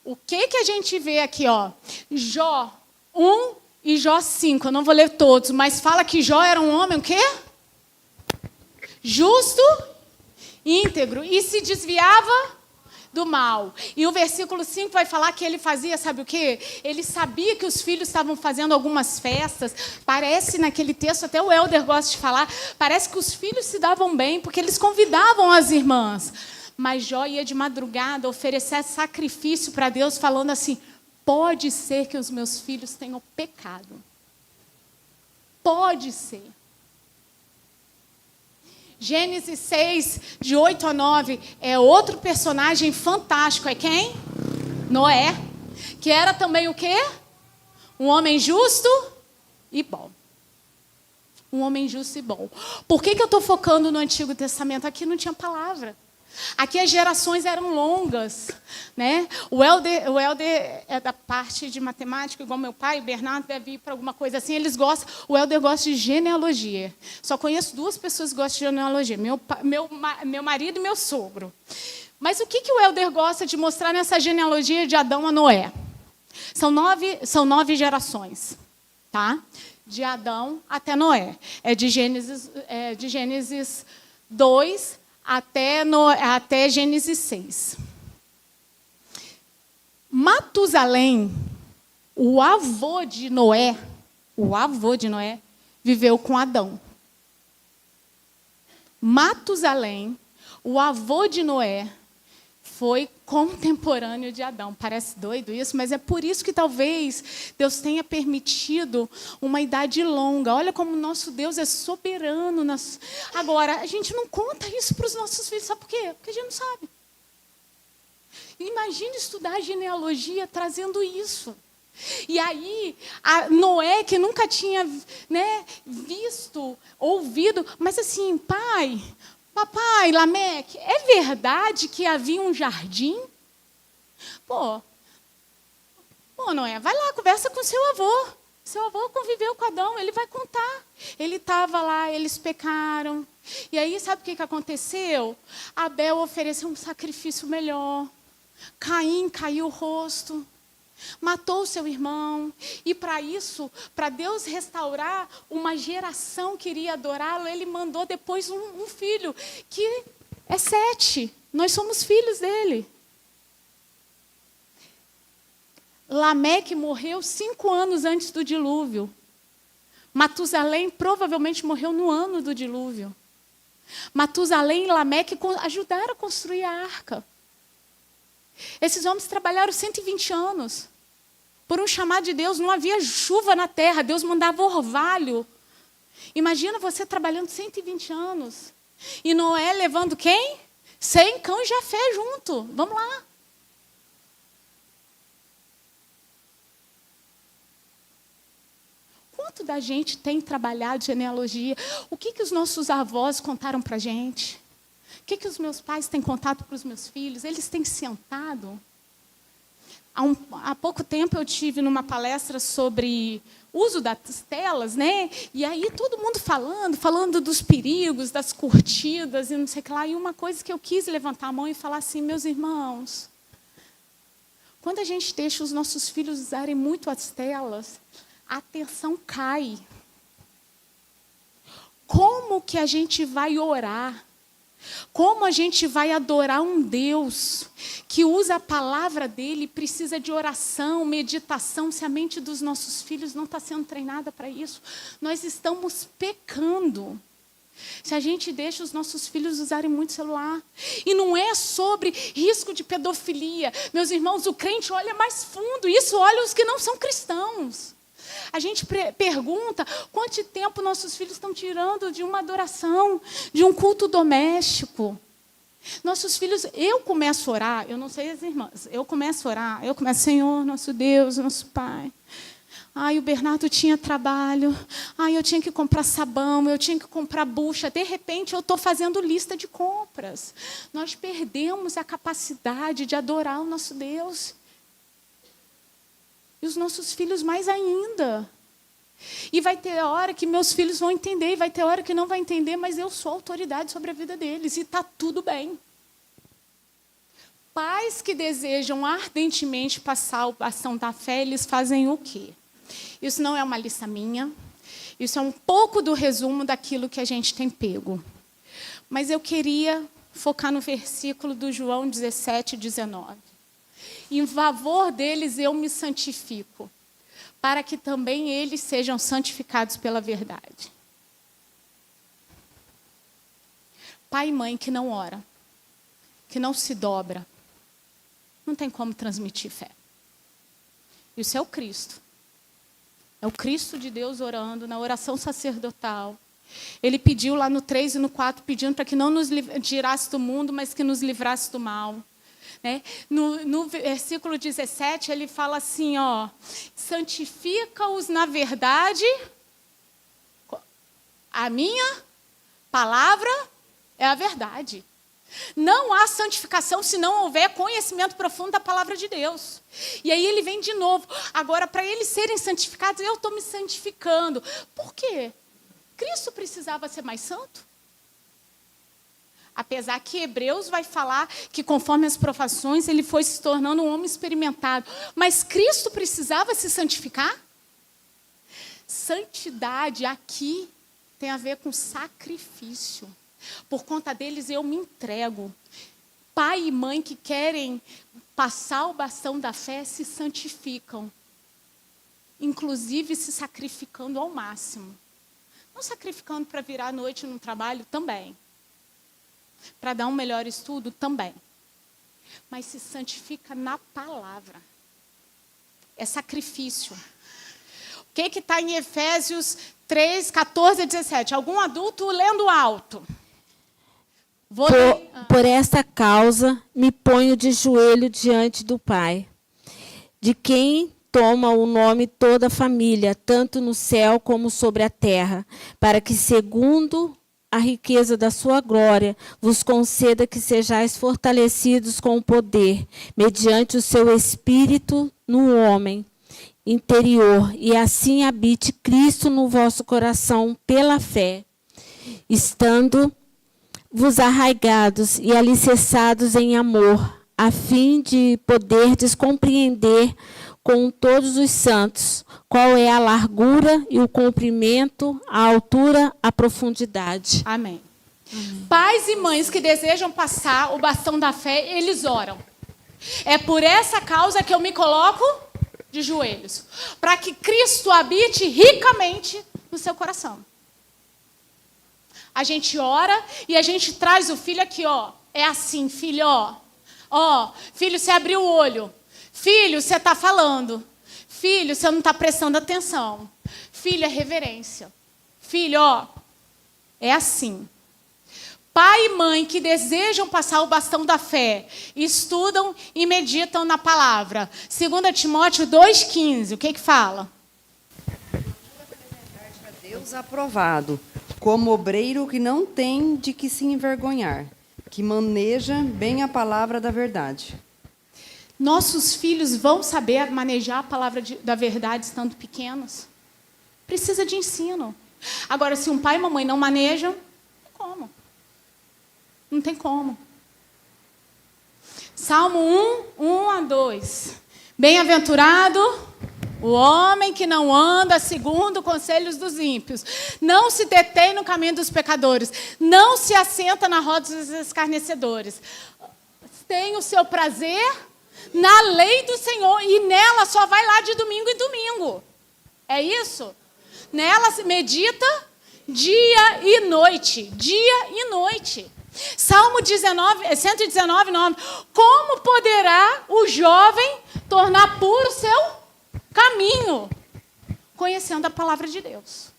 O que a gente vê aqui, ó? Jó 1 e Jó 5. Eu não vou ler todos, mas fala que Jó era um homem o quê? Justo, íntegro, e se desviava do mal. E o versículo 5 vai falar que ele fazia, sabe o quê? Ele sabia que os filhos estavam fazendo algumas festas. Parece naquele texto, até o Helder gosta de falar, parece que os filhos se davam bem, porque eles convidavam as irmãs. Mas Jó ia de madrugada oferecer sacrifício para Deus, falando assim, pode ser que os meus filhos tenham pecado. Pode ser. Gênesis 6, de 8 a 9, é outro personagem fantástico. É quem? Noé. Que era também o quê? Um homem justo e bom. Um homem justo e bom. Por que eu estou focando no Antigo Testamento? Aqui não tinha palavra. Aqui as gerações eram longas, né? O Helder é da parte de matemática, igual meu pai, o Bernardo deve ir para alguma coisa assim, eles gostam, o Helder gosta de genealogia. Só conheço 2 pessoas que gostam de genealogia, meu marido e meu sogro. Mas o que o Helder gosta de mostrar nessa genealogia de Adão a Noé? São 9 gerações, tá? De Adão até Noé. É de Gênesis 2 até Gênesis 6. Matusalém, o avô de Noé, viveu com Adão. Matusalém, o avô de Noé, foi contemporâneo de Adão. Parece doido isso, mas é por isso que talvez Deus tenha permitido uma idade longa. Olha como o nosso Deus é soberano. Agora, a gente não conta isso para os nossos filhos. Sabe por quê? Porque a gente não sabe. Imagine estudar a genealogia trazendo isso. E aí, a Noé, que nunca tinha, né, visto, ouvido, mas assim, papai, Lameque, é verdade que havia um jardim? Pô, Noé, vai lá, conversa com seu avô. Seu avô conviveu com Adão, ele vai contar. Ele estava lá, eles pecaram. E aí, sabe o que aconteceu? Abel ofereceu um sacrifício melhor. Caim caiu o rosto. Matou o seu irmão. E para isso, para Deus restaurar uma geração que iria adorá-lo, ele mandou depois um filho, que é Sete. Nós somos filhos dele. Lameque morreu 5 anos antes do dilúvio. Matusalém provavelmente morreu no ano do dilúvio. Matusalém e Lameque ajudaram a construir a arca. Esses homens trabalharam 120 anos. Por um chamado de Deus, não havia chuva na terra, Deus mandava orvalho. Imagina você trabalhando 120 anos. E Noé levando quem? Sem, Cão e Jafé junto. Vamos lá. Quanto da gente tem trabalhado genealogia? O que os nossos avós contaram para a gente? O que os meus pais têm contado para os meus filhos? Eles têm sentado? Há pouco tempo eu tive numa palestra sobre uso das telas, né? E aí todo mundo falando dos perigos, das curtidas e não sei o que lá. E uma coisa que eu quis levantar a mão e falar assim, meus irmãos, quando a gente deixa os nossos filhos usarem muito as telas, a atenção cai. Como que a gente vai orar? Como a gente vai adorar um Deus que usa a palavra dele, precisa de oração, meditação, se a mente dos nossos filhos não está sendo treinada para isso? Nós estamos pecando. Se a gente deixa os nossos filhos usarem muito celular. E não é sobre risco de pedofilia. Meus irmãos, o crente olha mais fundo. Isso olha os que não são cristãos. A gente pergunta quanto tempo nossos filhos estão tirando de uma adoração, de um culto doméstico. Nossos filhos, eu começo a orar, eu não sei as irmãs, eu começo a orar, Senhor, nosso Deus, nosso Pai. Ai, o Bernardo tinha trabalho, ai, eu tinha que comprar sabão, eu tinha que comprar bucha. De repente, eu estou fazendo lista de compras. Nós perdemos a capacidade de adorar o nosso Deus. E os nossos filhos mais ainda. E vai ter hora que meus filhos vão entender, e vai ter hora que não vai entender, mas eu sou autoridade sobre a vida deles, e está tudo bem. Pais que desejam ardentemente passar a ação da fé, eles fazem o quê? Isso não é uma lista minha, isso é um pouco do resumo daquilo que a gente tem pego. Mas eu queria focar no versículo do João 17, 19. Em favor deles eu me santifico, para que também eles sejam santificados pela verdade. Pai e mãe que não ora, que não se dobra, não tem como transmitir fé. Isso é o Cristo. É o Cristo de Deus orando na oração sacerdotal. Ele pediu lá no 3 e no 4, pedindo para que não nos tirasse do mundo, mas que nos livrasse do mal. Né? No versículo 17, ele fala assim, ó, santifica-os na verdade, a minha palavra é a verdade. Não há santificação se não houver conhecimento profundo da palavra de Deus. E aí ele vem de novo. Agora, para eles serem santificados, eu estou me santificando. Por quê? Cristo precisava ser mais santo? Apesar que Hebreus vai falar que, conforme as provações, ele foi se tornando um homem experimentado. Mas Cristo precisava se santificar? Santidade aqui tem a ver com sacrifício. Por conta deles eu me entrego. Pai e mãe que querem passar o bastão da fé se santificam. Inclusive se sacrificando ao máximo. Não sacrificando para virar à noite no trabalho também. Para dar um melhor estudo também. Mas se santifica na palavra. É sacrifício. O que está em Efésios 3, 14 e 17? Algum adulto lendo alto? Por esta causa me ponho de joelho diante do Pai, de quem toma o nome toda a família, tanto no céu como sobre a terra, para que, segundo a riqueza da sua glória, vos conceda que sejais fortalecidos com o poder, mediante o seu Espírito no homem interior, e assim habite Cristo no vosso coração pela fé, estando vos arraigados e alicerçados em amor, a fim de poderdes compreender com todos os santos qual é a largura e o comprimento, a altura, a profundidade. Amém. Pais e mães que desejam passar o bastão da fé, eles oram. É por essa causa que eu me coloco de joelhos, para que Cristo habite ricamente no seu coração. A gente ora e a gente traz o filho aqui, ó. É assim, filho, ó. Ó, filho, você abriu o olho. Filho, você está falando. Filho, você não está prestando atenção. Filho, é reverência. Filho, ó, é assim. Pai e mãe que desejam passar o bastão da fé, estudam e meditam na palavra. 2 Timóteo 2,15, o que fala? Deus aprovado, como obreiro que não tem de que se envergonhar, que maneja bem a palavra da verdade. Nossos filhos vão saber manejar a palavra da verdade estando pequenos? Precisa de ensino. Agora, se um pai e uma mãe não manejam, como? Não tem como. Salmo 1, 1-2. Bem-aventurado o homem que não anda segundo os conselhos dos ímpios, não se detém no caminho dos pecadores, não se assenta na roda dos escarnecedores. Tem o seu prazer na lei do Senhor e nela só vai lá de domingo em domingo. É isso? Nela se medita dia e noite. Dia e noite. Salmo 119, 9. Como poderá o jovem tornar puro o seu caminho? Conhecendo a palavra de Deus.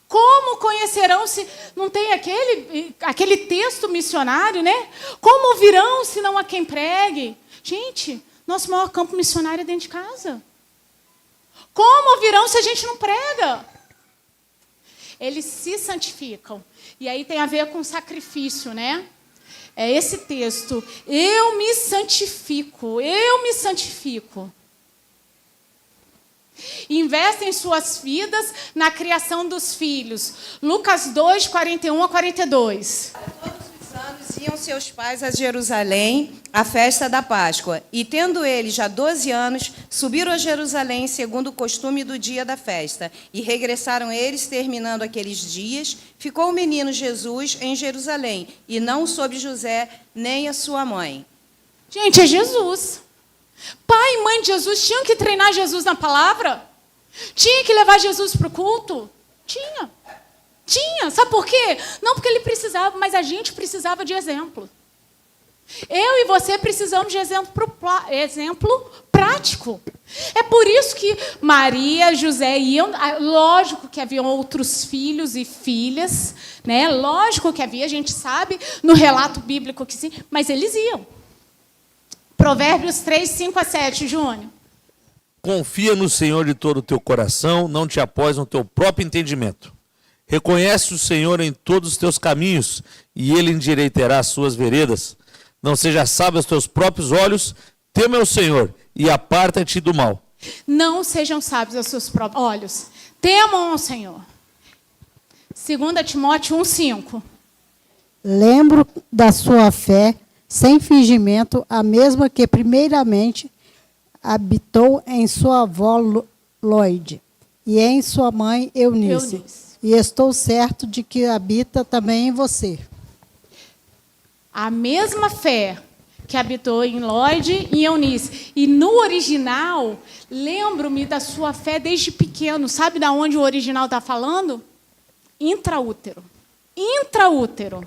Como conhecerão se não tem aquele texto missionário, né? Como virão se não há quem pregue? Gente, nosso maior campo missionário é dentro de casa. Como virão se a gente não prega? Eles se santificam. E aí tem a ver com sacrifício, né? É esse texto. Eu me santifico, eu me santifico. Investem suas vidas na criação dos filhos. Lucas 2, 41 a 42. Todos os anos iam seus pais a Jerusalém à festa da Páscoa. E, tendo eles já 12 anos, subiram a Jerusalém segundo o costume do dia da festa. E regressaram eles, terminando aqueles dias. Ficou o menino Jesus em Jerusalém, e não soube José nem a sua mãe. Gente, é Jesus. Pai e mãe de Jesus tinham que treinar Jesus na palavra? Tinha que levar Jesus para o culto? Tinha. Tinha. Sabe por quê? Não porque ele precisava, mas a gente precisava de exemplo. Eu e você precisamos de exemplo prático. É por isso que Maria, José iam. Lógico que haviam outros filhos e filhas, né? Lógico que havia, a gente sabe no relato bíblico que sim, mas eles iam. Provérbios 3, 5 a 7, Júnior. Confia no Senhor de todo o teu coração, não te após no teu próprio entendimento. Reconhece o Senhor em todos os teus caminhos, e Ele endireitará as suas veredas. Não seja sábio aos teus próprios olhos, teme ao Senhor, e aparta-te do mal. Não sejam sábios aos seus próprios olhos. Temam ao Senhor. 2 Timóteo 1, 5. Lembro da sua fé, sem fingimento, a mesma que primeiramente habitou em sua avó Loide e em sua mãe Eunice. E estou certo de que habita também em você. A mesma fé que habitou em Loide e Eunice. E no original, lembro-me da sua fé desde pequeno. Sabe de onde o original está falando? Intraútero. Intraútero.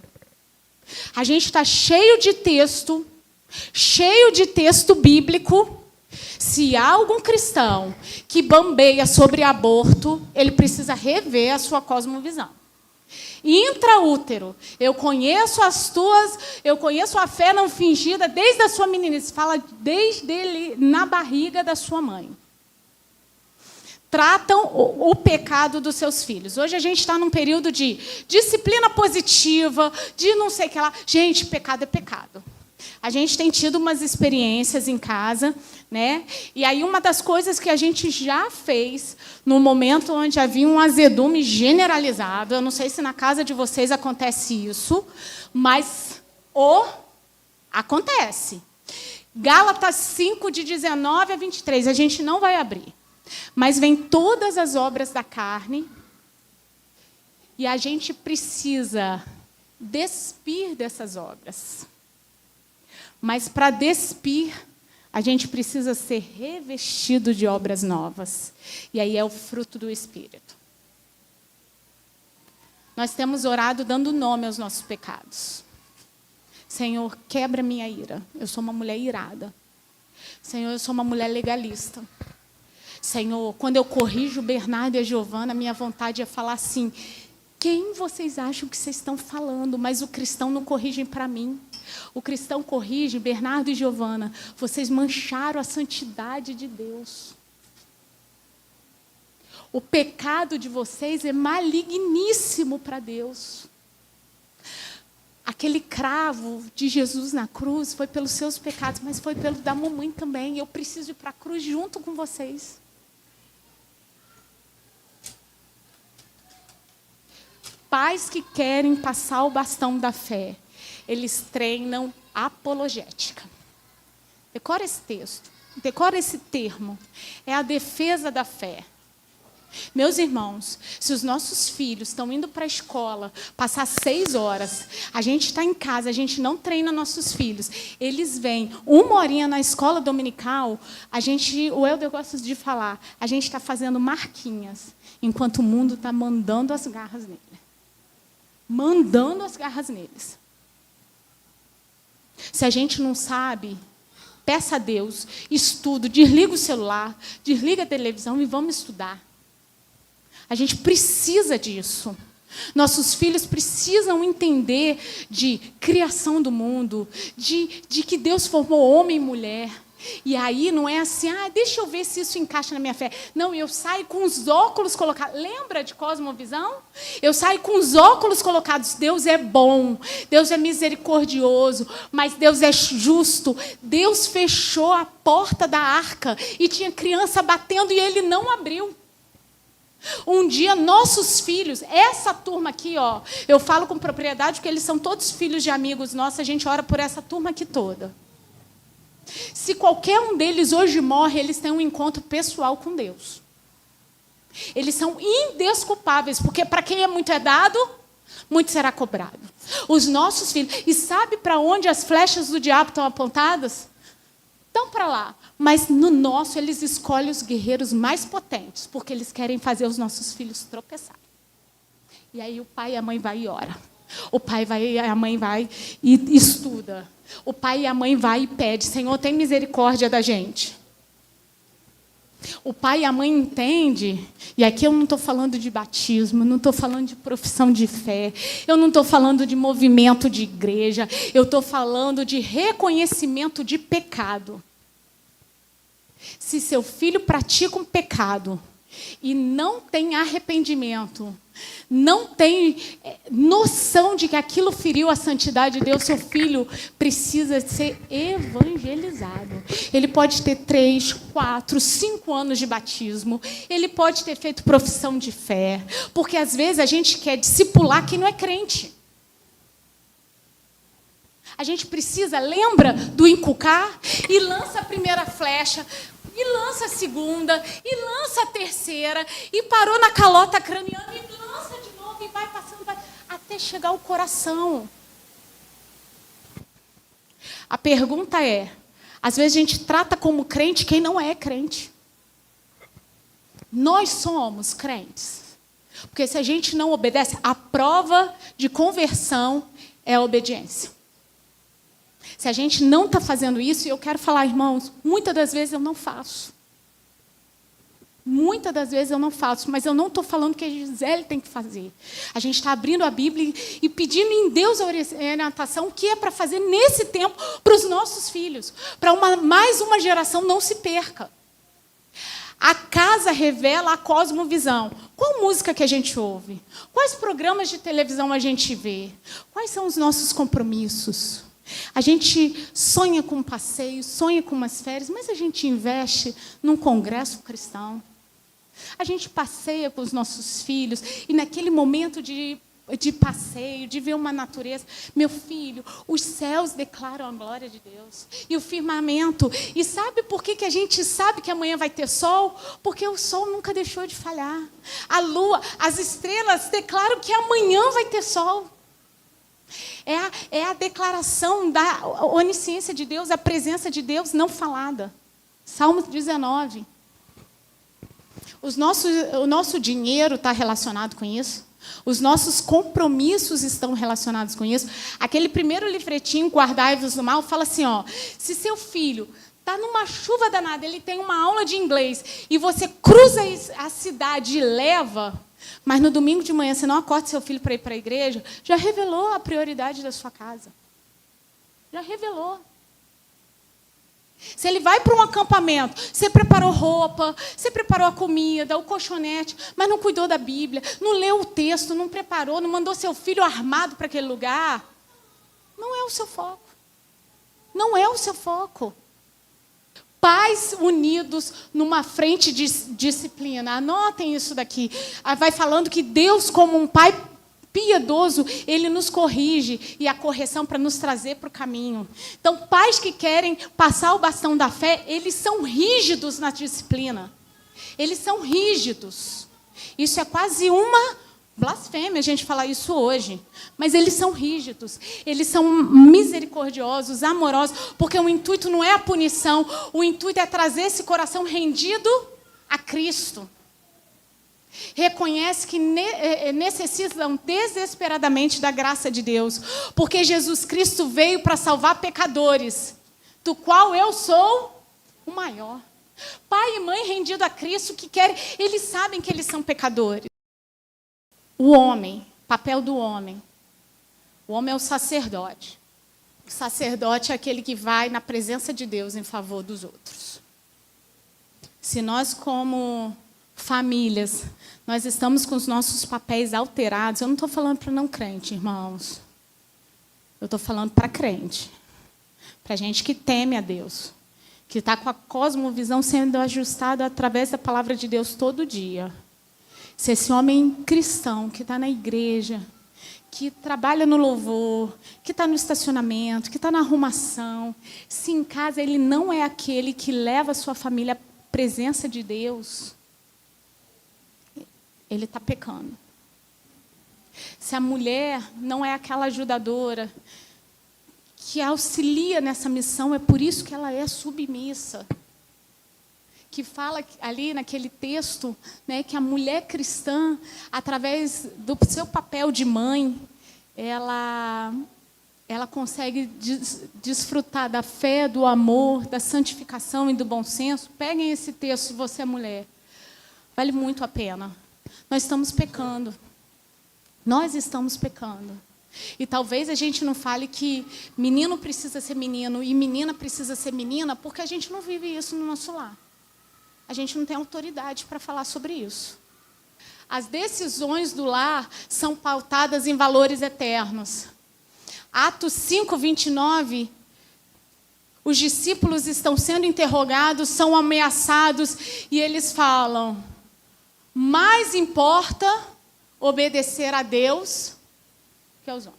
A gente está cheio de texto bíblico. Se há algum cristão que bambeia sobre aborto, ele precisa rever a sua cosmovisão. Intraútero. Eu conheço a fé não fingida desde a sua meninice. Fala desde ele na barriga da sua mãe. Tratam o pecado dos seus filhos. Hoje a gente está num período de disciplina positiva, de não sei o que lá. Gente, pecado é pecado. A gente tem tido umas experiências em casa, né? E aí uma das coisas que a gente já fez no momento onde havia um azedume generalizado, eu não sei se na casa de vocês acontece isso, mas acontece. Gálatas 5, de 19 a 23, a gente não vai abrir. Mas vem todas as obras da carne e a gente precisa despir dessas obras. Mas para despir, a gente precisa ser revestido de obras novas. E aí é o fruto do Espírito. Nós temos orado dando nome aos nossos pecados. Senhor, quebra minha ira. Eu sou uma mulher irada. Senhor, eu sou uma mulher legalista. Senhor, quando eu corrijo o Bernardo e a Giovana, a minha vontade é falar assim: quem vocês acham que vocês estão falando? Mas o cristão não corrige para mim. O cristão corrige, Bernardo e Giovana. Vocês mancharam a santidade de Deus. O pecado de vocês é maligníssimo para Deus. Aquele cravo de Jesus na cruz foi pelos seus pecados, mas foi pelo da mamãe também. Eu preciso ir para a cruz junto com vocês. Pais que querem passar o bastão da fé, eles treinam apologética. Decora esse texto, decora esse termo. É a defesa da fé. Meus irmãos, se os nossos filhos estão indo para a escola, passar 6 horas, a gente está em casa, a gente não treina nossos filhos, eles vêm 1 horinha na escola dominical, o Helder gosta de falar, a gente está fazendo marquinhas, enquanto o mundo está mandando as garras nele. mandando as garras neles. Se a gente não sabe, peça a Deus, estudo, desliga o celular, desliga a televisão e vamos estudar. A gente precisa disso. Nossos filhos precisam entender de criação do mundo, de que Deus formou homem e mulher. E aí não é assim, deixa eu ver se isso encaixa na minha fé. Não, eu saio com os óculos colocados. Lembra de cosmovisão? Eu saio com os óculos colocados. Deus é bom, Deus é misericordioso, mas Deus é justo. Deus fechou a porta da arca e tinha criança batendo e ele não abriu. Um dia, nossos filhos, essa turma aqui, eu falo com propriedade porque eles são todos filhos de amigos nossos, a gente ora por essa turma aqui toda. Se qualquer um deles hoje morre, eles têm um encontro pessoal com Deus. Eles são indesculpáveis, porque para quem é muito dado, muito será cobrado. Os nossos filhos, e sabe para onde as flechas do diabo estão apontadas? Estão para lá. Mas no nosso, eles escolhem os guerreiros mais potentes, porque eles querem fazer os nossos filhos tropeçarem. E aí o pai e a mãe vai e ora. O pai vai e a mãe vai e estuda. O pai e a mãe vai e pede, Senhor, tem misericórdia da gente. O pai e a mãe entendem, e aqui eu não estou falando de batismo, não estou falando de profissão de fé, eu não estou falando de movimento de igreja, eu estou falando de reconhecimento de pecado. Se seu filho pratica um pecado e não tem arrependimento, não tem noção de que aquilo feriu a santidade de Deus, seu filho precisa ser evangelizado. Ele pode ter 3, 4, 5 anos de batismo, ele pode ter feito profissão de fé, porque às vezes a gente quer discipular quem não é crente. A gente precisa, lembra do inculcar? E lança a primeira flecha, e lança a segunda, e lança a terceira, e parou na calota craniana, e lança de novo, e vai passando, até chegar ao coração. A pergunta é, às vezes a gente trata como crente quem não é crente. Nós somos crentes. Porque se a gente não obedece, a prova de conversão é a obediência. Se a gente não está fazendo isso, e eu quero falar, irmãos, muitas das vezes eu não faço. Muitas das vezes eu não faço, mas eu não estou falando que a Gisele tem que fazer. A gente está abrindo a Bíblia e pedindo em Deus a orientação, o que é para fazer nesse tempo para os nossos filhos, para mais uma geração não se perca. A casa revela a cosmovisão. Qual música que a gente ouve? Quais programas de televisão a gente vê? Quais são os nossos compromissos? A gente sonha com um passeio, sonha com umas férias, mas a gente investe num congresso cristão. A gente passeia com os nossos filhos e naquele momento de passeio, de ver uma natureza, meu filho, os céus declaram a glória de Deus. E o firmamento. E sabe por que a gente sabe que amanhã vai ter sol? Porque o sol nunca deixou de falhar. A lua, as estrelas declaram que amanhã vai ter sol. É a declaração da onisciência de Deus, a presença de Deus não falada. Salmo 19. O nosso dinheiro está relacionado com isso. Os nossos compromissos estão relacionados com isso. Aquele primeiro livretinho, Guardai-vos do Mal, fala assim, se seu filho está numa chuva danada, ele tem uma aula de inglês, e você cruza a cidade e leva... Mas no domingo de manhã, você não acorda seu filho para ir para a igreja, já revelou a prioridade da sua casa. Já revelou. Se ele vai para um acampamento, você preparou roupa, você preparou a comida, o colchonete, mas não cuidou da Bíblia, não leu o texto, não preparou, não mandou seu filho armado para aquele lugar, não é o seu foco. Não é o seu foco. Pais unidos numa frente de disciplina. Anotem isso daqui. Vai falando que Deus, como um pai piedoso, ele nos corrige, e a correção para nos trazer para o caminho. Então, pais que querem passar o bastão da fé, eles são rígidos na disciplina. Eles são rígidos. Isso é quase uma blasfêmia a gente falar isso hoje. Mas eles são rígidos, eles são misericordiosos, amorosos, porque o intuito não é a punição, o intuito é trazer esse coração rendido a Cristo. reconhece que necessitam desesperadamente da graça de Deus, porque Jesus Cristo veio para salvar pecadores, do qual eu sou o maior. Pai e mãe rendido a Cristo que querem, eles sabem que eles são pecadores. O homem, papel do homem. O homem é o sacerdote. O sacerdote é aquele que vai na presença de Deus em favor dos outros. Se nós, como famílias, nós estamos com os nossos papéis alterados, eu não estou falando para não crente, irmãos. Eu estou falando para crente. Para gente que teme a Deus. Que está com a cosmovisão sendo ajustada através da palavra de Deus todo dia. Se esse homem cristão que está na igreja, que trabalha no louvor, que está no estacionamento, que está na arrumação, se em casa ele não é aquele que leva a sua família à presença de Deus, ele está pecando. Se a mulher não é aquela ajudadora que auxilia nessa missão, é por isso que ela é submissa. Que fala ali naquele texto, né, que a mulher cristã, através do seu papel de mãe, ela consegue desfrutar da fé, do amor, da santificação e do bom senso. Peguem esse texto, se você é mulher. Vale muito a pena. Nós estamos pecando. Nós estamos pecando. E talvez a gente não fale que menino precisa ser menino e menina precisa ser menina, porque a gente não vive isso no nosso lar. A gente não tem autoridade para falar sobre isso. As decisões do lar são pautadas em valores eternos. Atos 5:29, os discípulos estão sendo interrogados, são ameaçados, e eles falam: mais importa obedecer a Deus que aos homens.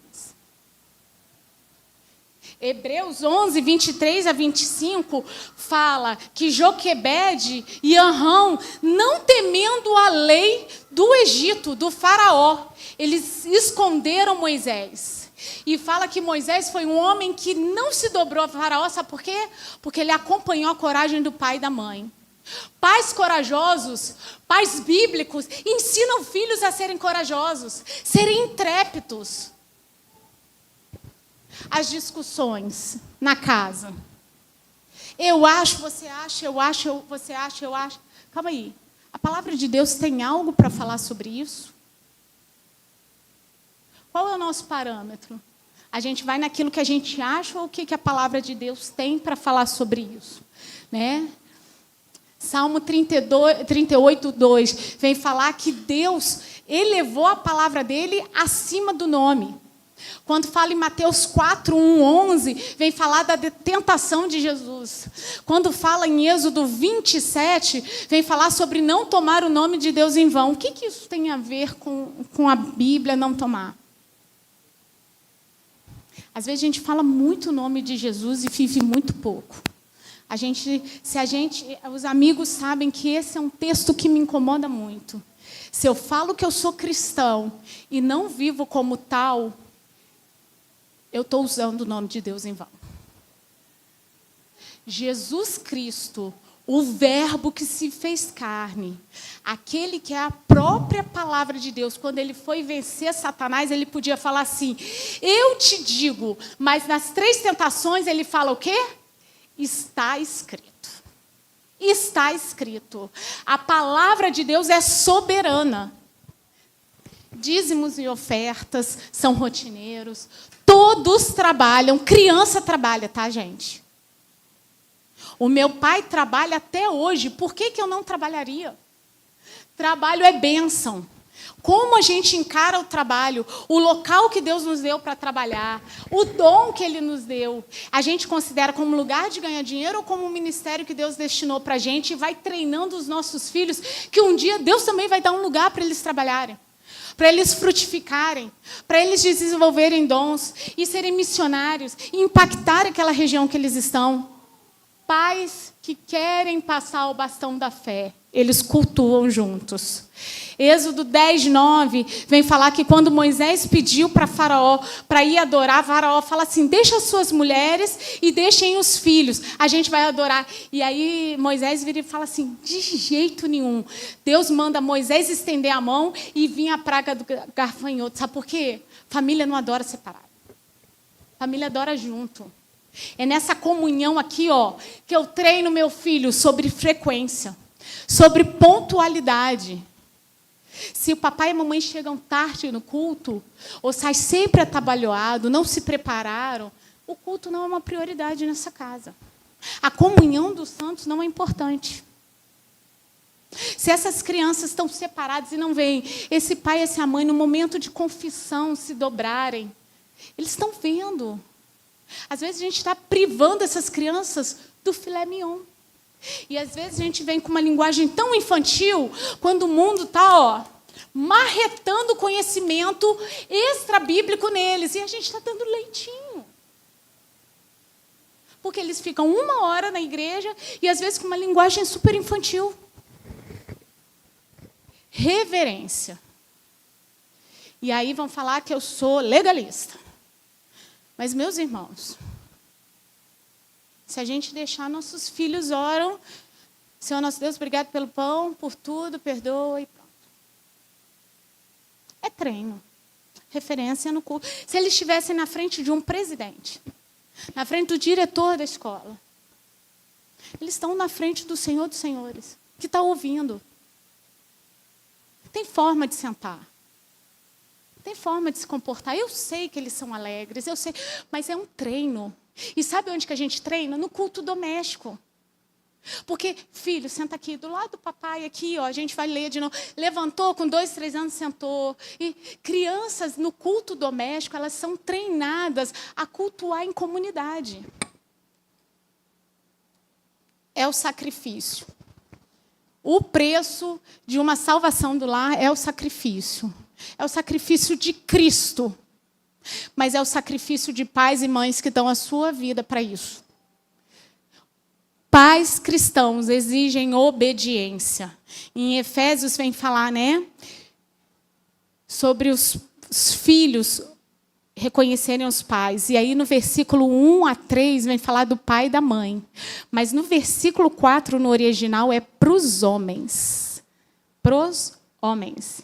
Hebreus 11:23-25 fala que Joquebede e Anrão, não temendo a lei do Egito, do faraó, eles esconderam Moisés. E fala que Moisés foi um homem que não se dobrou a faraó, sabe por quê? Porque ele acompanhou a coragem do pai e da mãe. Pais corajosos, pais bíblicos, ensinam filhos a serem corajosos, serem intrépidos. As discussões na casa. Eu acho, você acha, eu acho, você acha, eu acho. Calma aí. A palavra de Deus tem algo para falar sobre isso? Qual é o nosso parâmetro? A gente vai naquilo que a gente acha ou o que a palavra de Deus tem para falar sobre isso? Né? Salmo 38:2 vem falar que Deus elevou a palavra dele acima do nome. Quando fala em Mateus 4:1-11, vem falar da tentação de Jesus. Quando fala em Êxodo 27, vem falar sobre não tomar o nome de Deus em vão. O que isso tem a ver com a Bíblia não tomar? Às vezes a gente fala muito o nome de Jesus e vive muito pouco. Os amigos sabem que esse é um texto que me incomoda muito. Se eu falo que eu sou cristão e não vivo como tal, eu estou usando o nome de Deus em vão. Jesus Cristo, o Verbo que se fez carne, aquele que é a própria palavra de Deus, quando ele foi vencer Satanás, ele podia falar assim: eu te digo, mas nas 3 tentações ele fala o quê? Está escrito. Está escrito. A palavra de Deus é soberana. Dízimos e ofertas são rotineiros. Todos trabalham. Criança trabalha, tá, gente? O meu pai trabalha até hoje. Por que eu não trabalharia? Trabalho é bênção. Como a gente encara o trabalho, o local que Deus nos deu para trabalhar, o dom que Ele nos deu, a gente considera como lugar de ganhar dinheiro ou como um ministério que Deus destinou para a gente e vai treinando os nossos filhos, que um dia Deus também vai dar um lugar para eles trabalharem, para eles frutificarem, para eles desenvolverem dons e serem missionários e impactar aquela região que eles estão. Pais que querem passar o bastão da fé. Eles cultuam juntos. Êxodo 10, 9, vem falar que quando Moisés pediu para Faraó para ir adorar, Faraó fala assim, deixa as suas mulheres e deixem os filhos, a gente vai adorar. E aí Moisés vira e fala assim, de jeito nenhum. Deus manda Moisés estender a mão e vir a praga do gafanhoto. Sabe por quê? Família não adora separado. Família adora junto. É nessa comunhão aqui, ó, que eu treino meu filho sobre frequência, sobre pontualidade. Se o papai e a mamãe chegam tarde no culto, ou saem sempre atabalhoado, não se prepararam, o culto não é uma prioridade nessa casa. A comunhão dos santos não é importante. Se essas crianças estão separadas e não veem esse pai e essa mãe, no momento de confissão, se dobrarem, eles estão vendo. Às vezes a gente está privando essas crianças do filé mignon. E às vezes a gente vem com uma linguagem tão infantil, quando o mundo está marretando conhecimento extra-bíblico neles. E a gente está dando leitinho. Porque eles ficam 1 hora na igreja e às vezes com uma linguagem super infantil. Reverência. E aí vão falar que eu sou legalista. Mas, meus irmãos, se a gente deixar, nossos filhos oram, Senhor nosso Deus, obrigado pelo pão, por tudo, perdoa e pronto. É treino. Referência no culto. Se eles estivessem na frente de um presidente, na frente do diretor da escola, eles estão na frente do Senhor dos Senhores, que está ouvindo. Tem forma de sentar. Tem forma de se comportar. Eu sei que eles são alegres, eu sei, mas é um treino. E sabe onde que a gente treina? No culto doméstico. Porque, filho, senta aqui, do lado do papai, aqui, ó, a gente vai ler de novo. Levantou, com 2, 3 anos, sentou. E crianças, no culto doméstico, elas são treinadas a cultuar em comunidade. É o sacrifício. O preço de uma salvação do lar é o sacrifício. É o sacrifício de Cristo. Mas é o sacrifício de pais e mães que dão a sua vida para isso. Pais cristãos exigem obediência. Em Efésios vem falar, né, sobre os filhos reconhecerem os pais. E aí no versículo 1 a 3 vem falar do pai e da mãe. Mas no versículo 4, no original, é para os homens. Pros homens.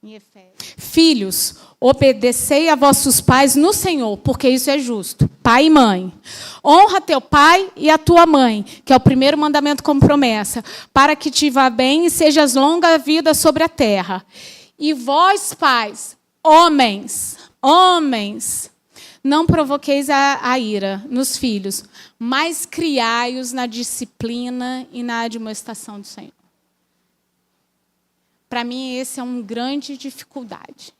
Em Efésios. Filhos, obedecei a vossos pais no Senhor, porque isso é justo. Pai e mãe. Honra teu pai e a tua mãe, que é o primeiro mandamento com promessa, para que te vá bem e sejas longa vida sobre a terra. E vós, pais, homens, não provoqueis a ira nos filhos, mas criai-os na disciplina e na admoestação do Senhor. Para mim, esse é uma grande dificuldade.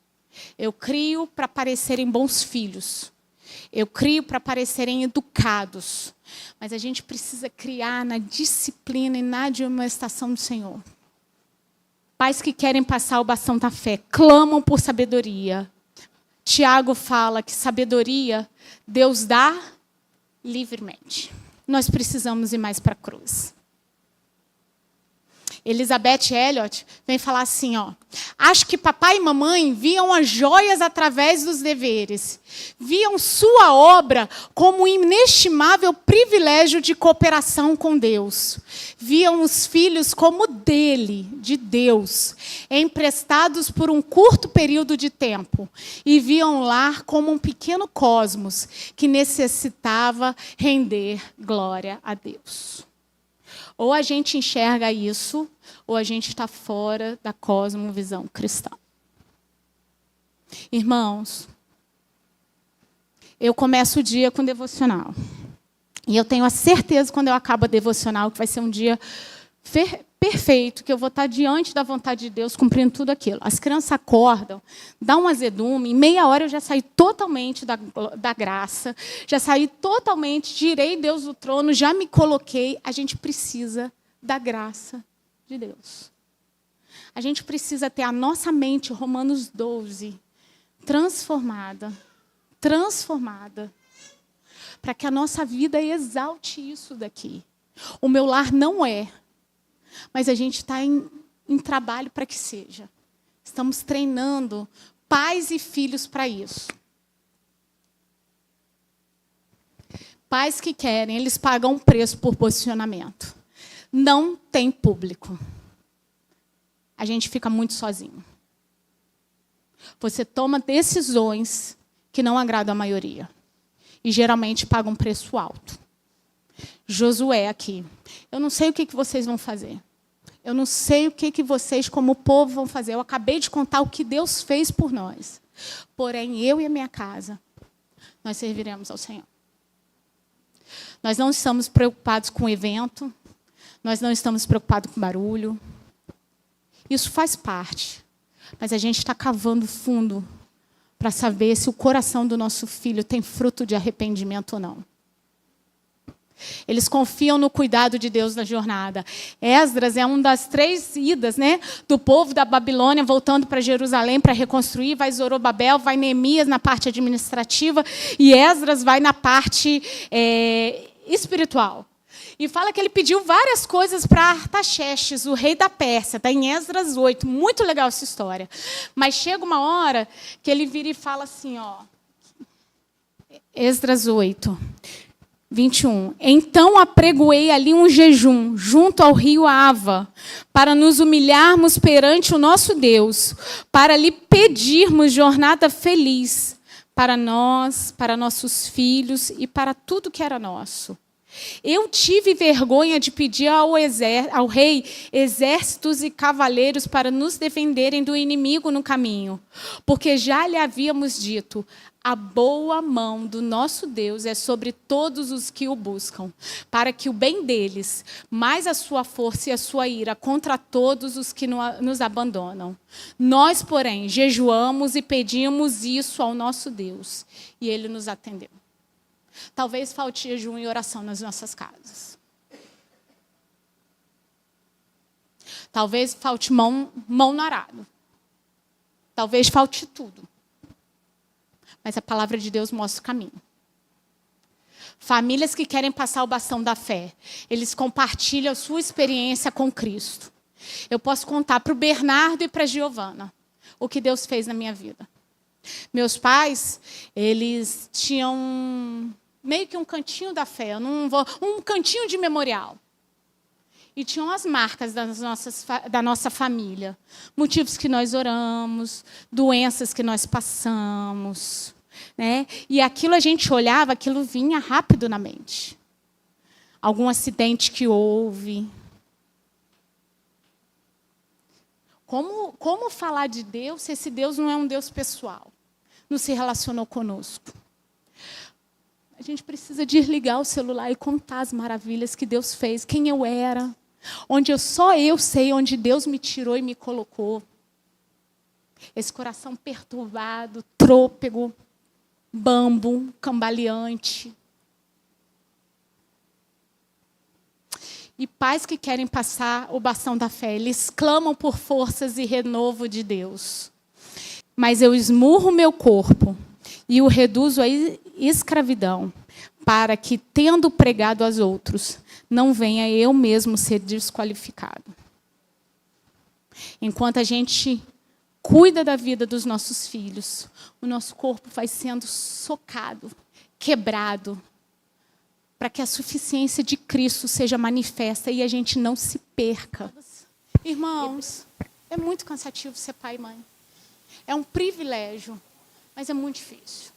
Eu crio para parecerem bons filhos. Eu crio para parecerem educados. Mas a gente precisa criar na disciplina e na admoestação do Senhor. Pais que querem passar o bastão da fé, clamam por sabedoria. Tiago fala que sabedoria Deus dá livremente. Nós precisamos ir mais para a cruz. Elizabeth Elliot vem falar assim, ó, acho que papai e mamãe viam as joias através dos deveres. Viam sua obra como um inestimável privilégio de cooperação com Deus. Viam os filhos como dele, de Deus, emprestados por um curto período de tempo. E viam o lar como um pequeno cosmos que necessitava render glória a Deus. Ou a gente enxerga isso, ou a gente está fora da cosmovisão cristã. Irmãos, eu começo o dia com devocional. E eu tenho a certeza, quando eu acabo a devocional, que vai ser um dia perfeito, que eu vou estar diante da vontade de Deus, cumprindo tudo aquilo. As crianças acordam, dá um azedume, em meia hora eu já saí totalmente da graça, já saí totalmente, tirei Deus do trono, já me coloquei. A gente precisa da graça de Deus. A gente precisa ter a nossa mente, Romanos 12, transformada, para que a nossa vida exalte isso daqui. O meu lar não é mas a gente está em trabalho para que seja. Estamos treinando pais e filhos para isso. Pais que querem, eles pagam um preço por posicionamento. Não tem público. A gente fica muito sozinho. Você toma decisões que não agradam a maioria. E geralmente paga um preço alto. Josué aqui. Eu não sei o que vocês vão fazer. Eu não sei o que vocês, como povo, vão fazer. Eu acabei de contar o que Deus fez por nós. Porém, eu e a minha casa, nós serviremos ao Senhor. Nós não estamos preocupados com o evento. Nós não estamos preocupados com barulho. Isso faz parte. Mas a gente está cavando fundo para saber se o coração do nosso filho tem fruto de arrependimento ou não. Eles confiam no cuidado de Deus na jornada. Esdras é uma das 3 idas, né, do povo da Babilônia voltando para Jerusalém para reconstruir. Vai Zorobabel, vai Neemias na parte administrativa e Esdras vai na parte espiritual. E fala que ele pediu várias coisas para Artaxerxes, o rei da Pérsia. Está em Esdras 8. Muito legal essa história. Mas chega uma hora que ele vira e fala assim, ó, Esdras 8, 21. Então apregoei ali um jejum junto ao rio Ava, para nos humilharmos perante o nosso Deus, para lhe pedirmos jornada feliz para nós, para nossos filhos e para tudo que era nosso. Eu tive vergonha de pedir ao rei exércitos e cavaleiros para nos defenderem do inimigo no caminho, porque já lhe havíamos dito, a boa mão do nosso Deus é sobre todos os que o buscam, para que o bem deles, mais a sua força e a sua ira contra todos os que nos abandonam. Nós, porém, jejuamos e pedimos isso ao nosso Deus, e ele nos atendeu. Talvez falte jejum e oração nas nossas casas. Talvez falte mão no arado. Talvez falte tudo. Mas a palavra de Deus mostra o caminho. Famílias que querem passar o bastão da fé, eles compartilham a sua experiência com Cristo. Eu posso contar para o Bernardo e para a Giovana o que Deus fez na minha vida. Meus pais, eles tinham meio que um cantinho da fé, um cantinho de memorial. E tinham as marcas da nossa família. Motivos que nós oramos, doenças que nós passamos. Né? E aquilo a gente olhava, aquilo vinha rápido na mente. Algum acidente que houve. Como falar de Deus se esse Deus não é um Deus pessoal? Não se relacionou conosco? A gente precisa desligar o celular e contar as maravilhas que Deus fez, quem eu era, onde só eu sei onde Deus me tirou e me colocou. Esse coração perturbado, trôpego, bambo, cambaleante. E pais que querem passar o bastão da fé, eles clamam por forças e renovo de Deus. Mas eu esmurro meu corpo e o reduzo à escravidão, para que, tendo pregado aos outros, não venha eu mesmo ser desqualificado. Enquanto a gente cuida da vida dos nossos filhos, o nosso corpo vai sendo socado, quebrado, para que a suficiência de Cristo seja manifesta e a gente não se perca. Irmãos, é muito cansativo ser pai e mãe. É um privilégio, mas é muito difícil.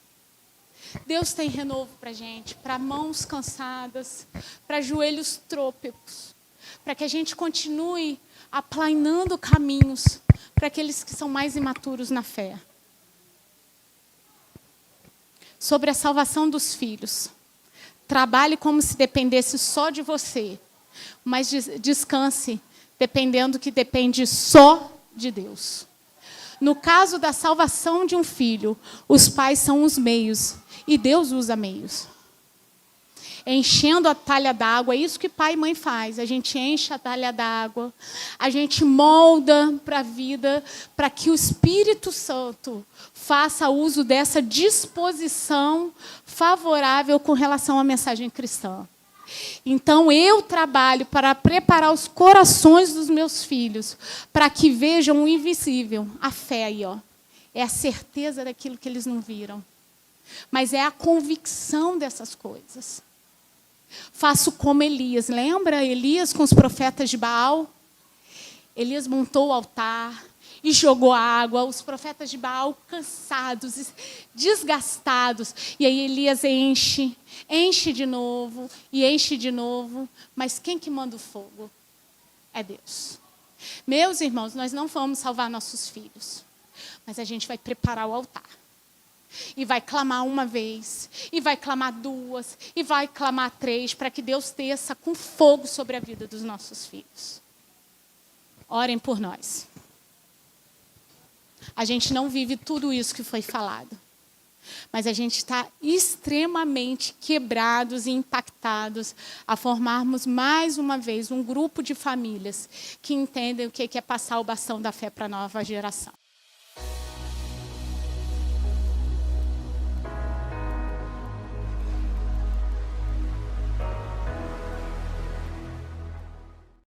Deus tem renovo para a gente, para mãos cansadas, para joelhos trôpegos, para que a gente continue aplanando caminhos para aqueles que são mais imaturos na fé. Sobre a salvação dos filhos. Trabalhe como se dependesse só de você, mas descanse dependendo que depende só de Deus. No caso da salvação de um filho, os pais são os meios e Deus usa meios. Enchendo a talha d'água, é isso que pai e mãe faz. A gente enche a talha d'água, a gente molda para a vida, para que o Espírito Santo faça uso dessa disposição favorável com relação à mensagem cristã. Então, eu trabalho para preparar os corações dos meus filhos, para que vejam o invisível. A fé aí, ó, é a certeza daquilo que eles não viram. Mas é a convicção dessas coisas. Faço como Elias. Lembra Elias com os profetas de Baal? Elias montou o altar e jogou água. Os profetas de Baal cansados, desgastados. E aí Elias enche de novo e enche de novo. Mas quem que manda o fogo? É Deus. Meus irmãos, nós não vamos salvar nossos filhos. Mas a gente vai preparar o altar. E vai clamar uma vez, e vai clamar duas, e vai clamar três, para que Deus desça com fogo sobre a vida dos nossos filhos. Orem por nós. A gente não vive tudo isso que foi falado. Mas a gente está extremamente quebrados e impactados a formarmos mais uma vez um grupo de famílias que entendem o que é passar o bastão da fé para a nova geração.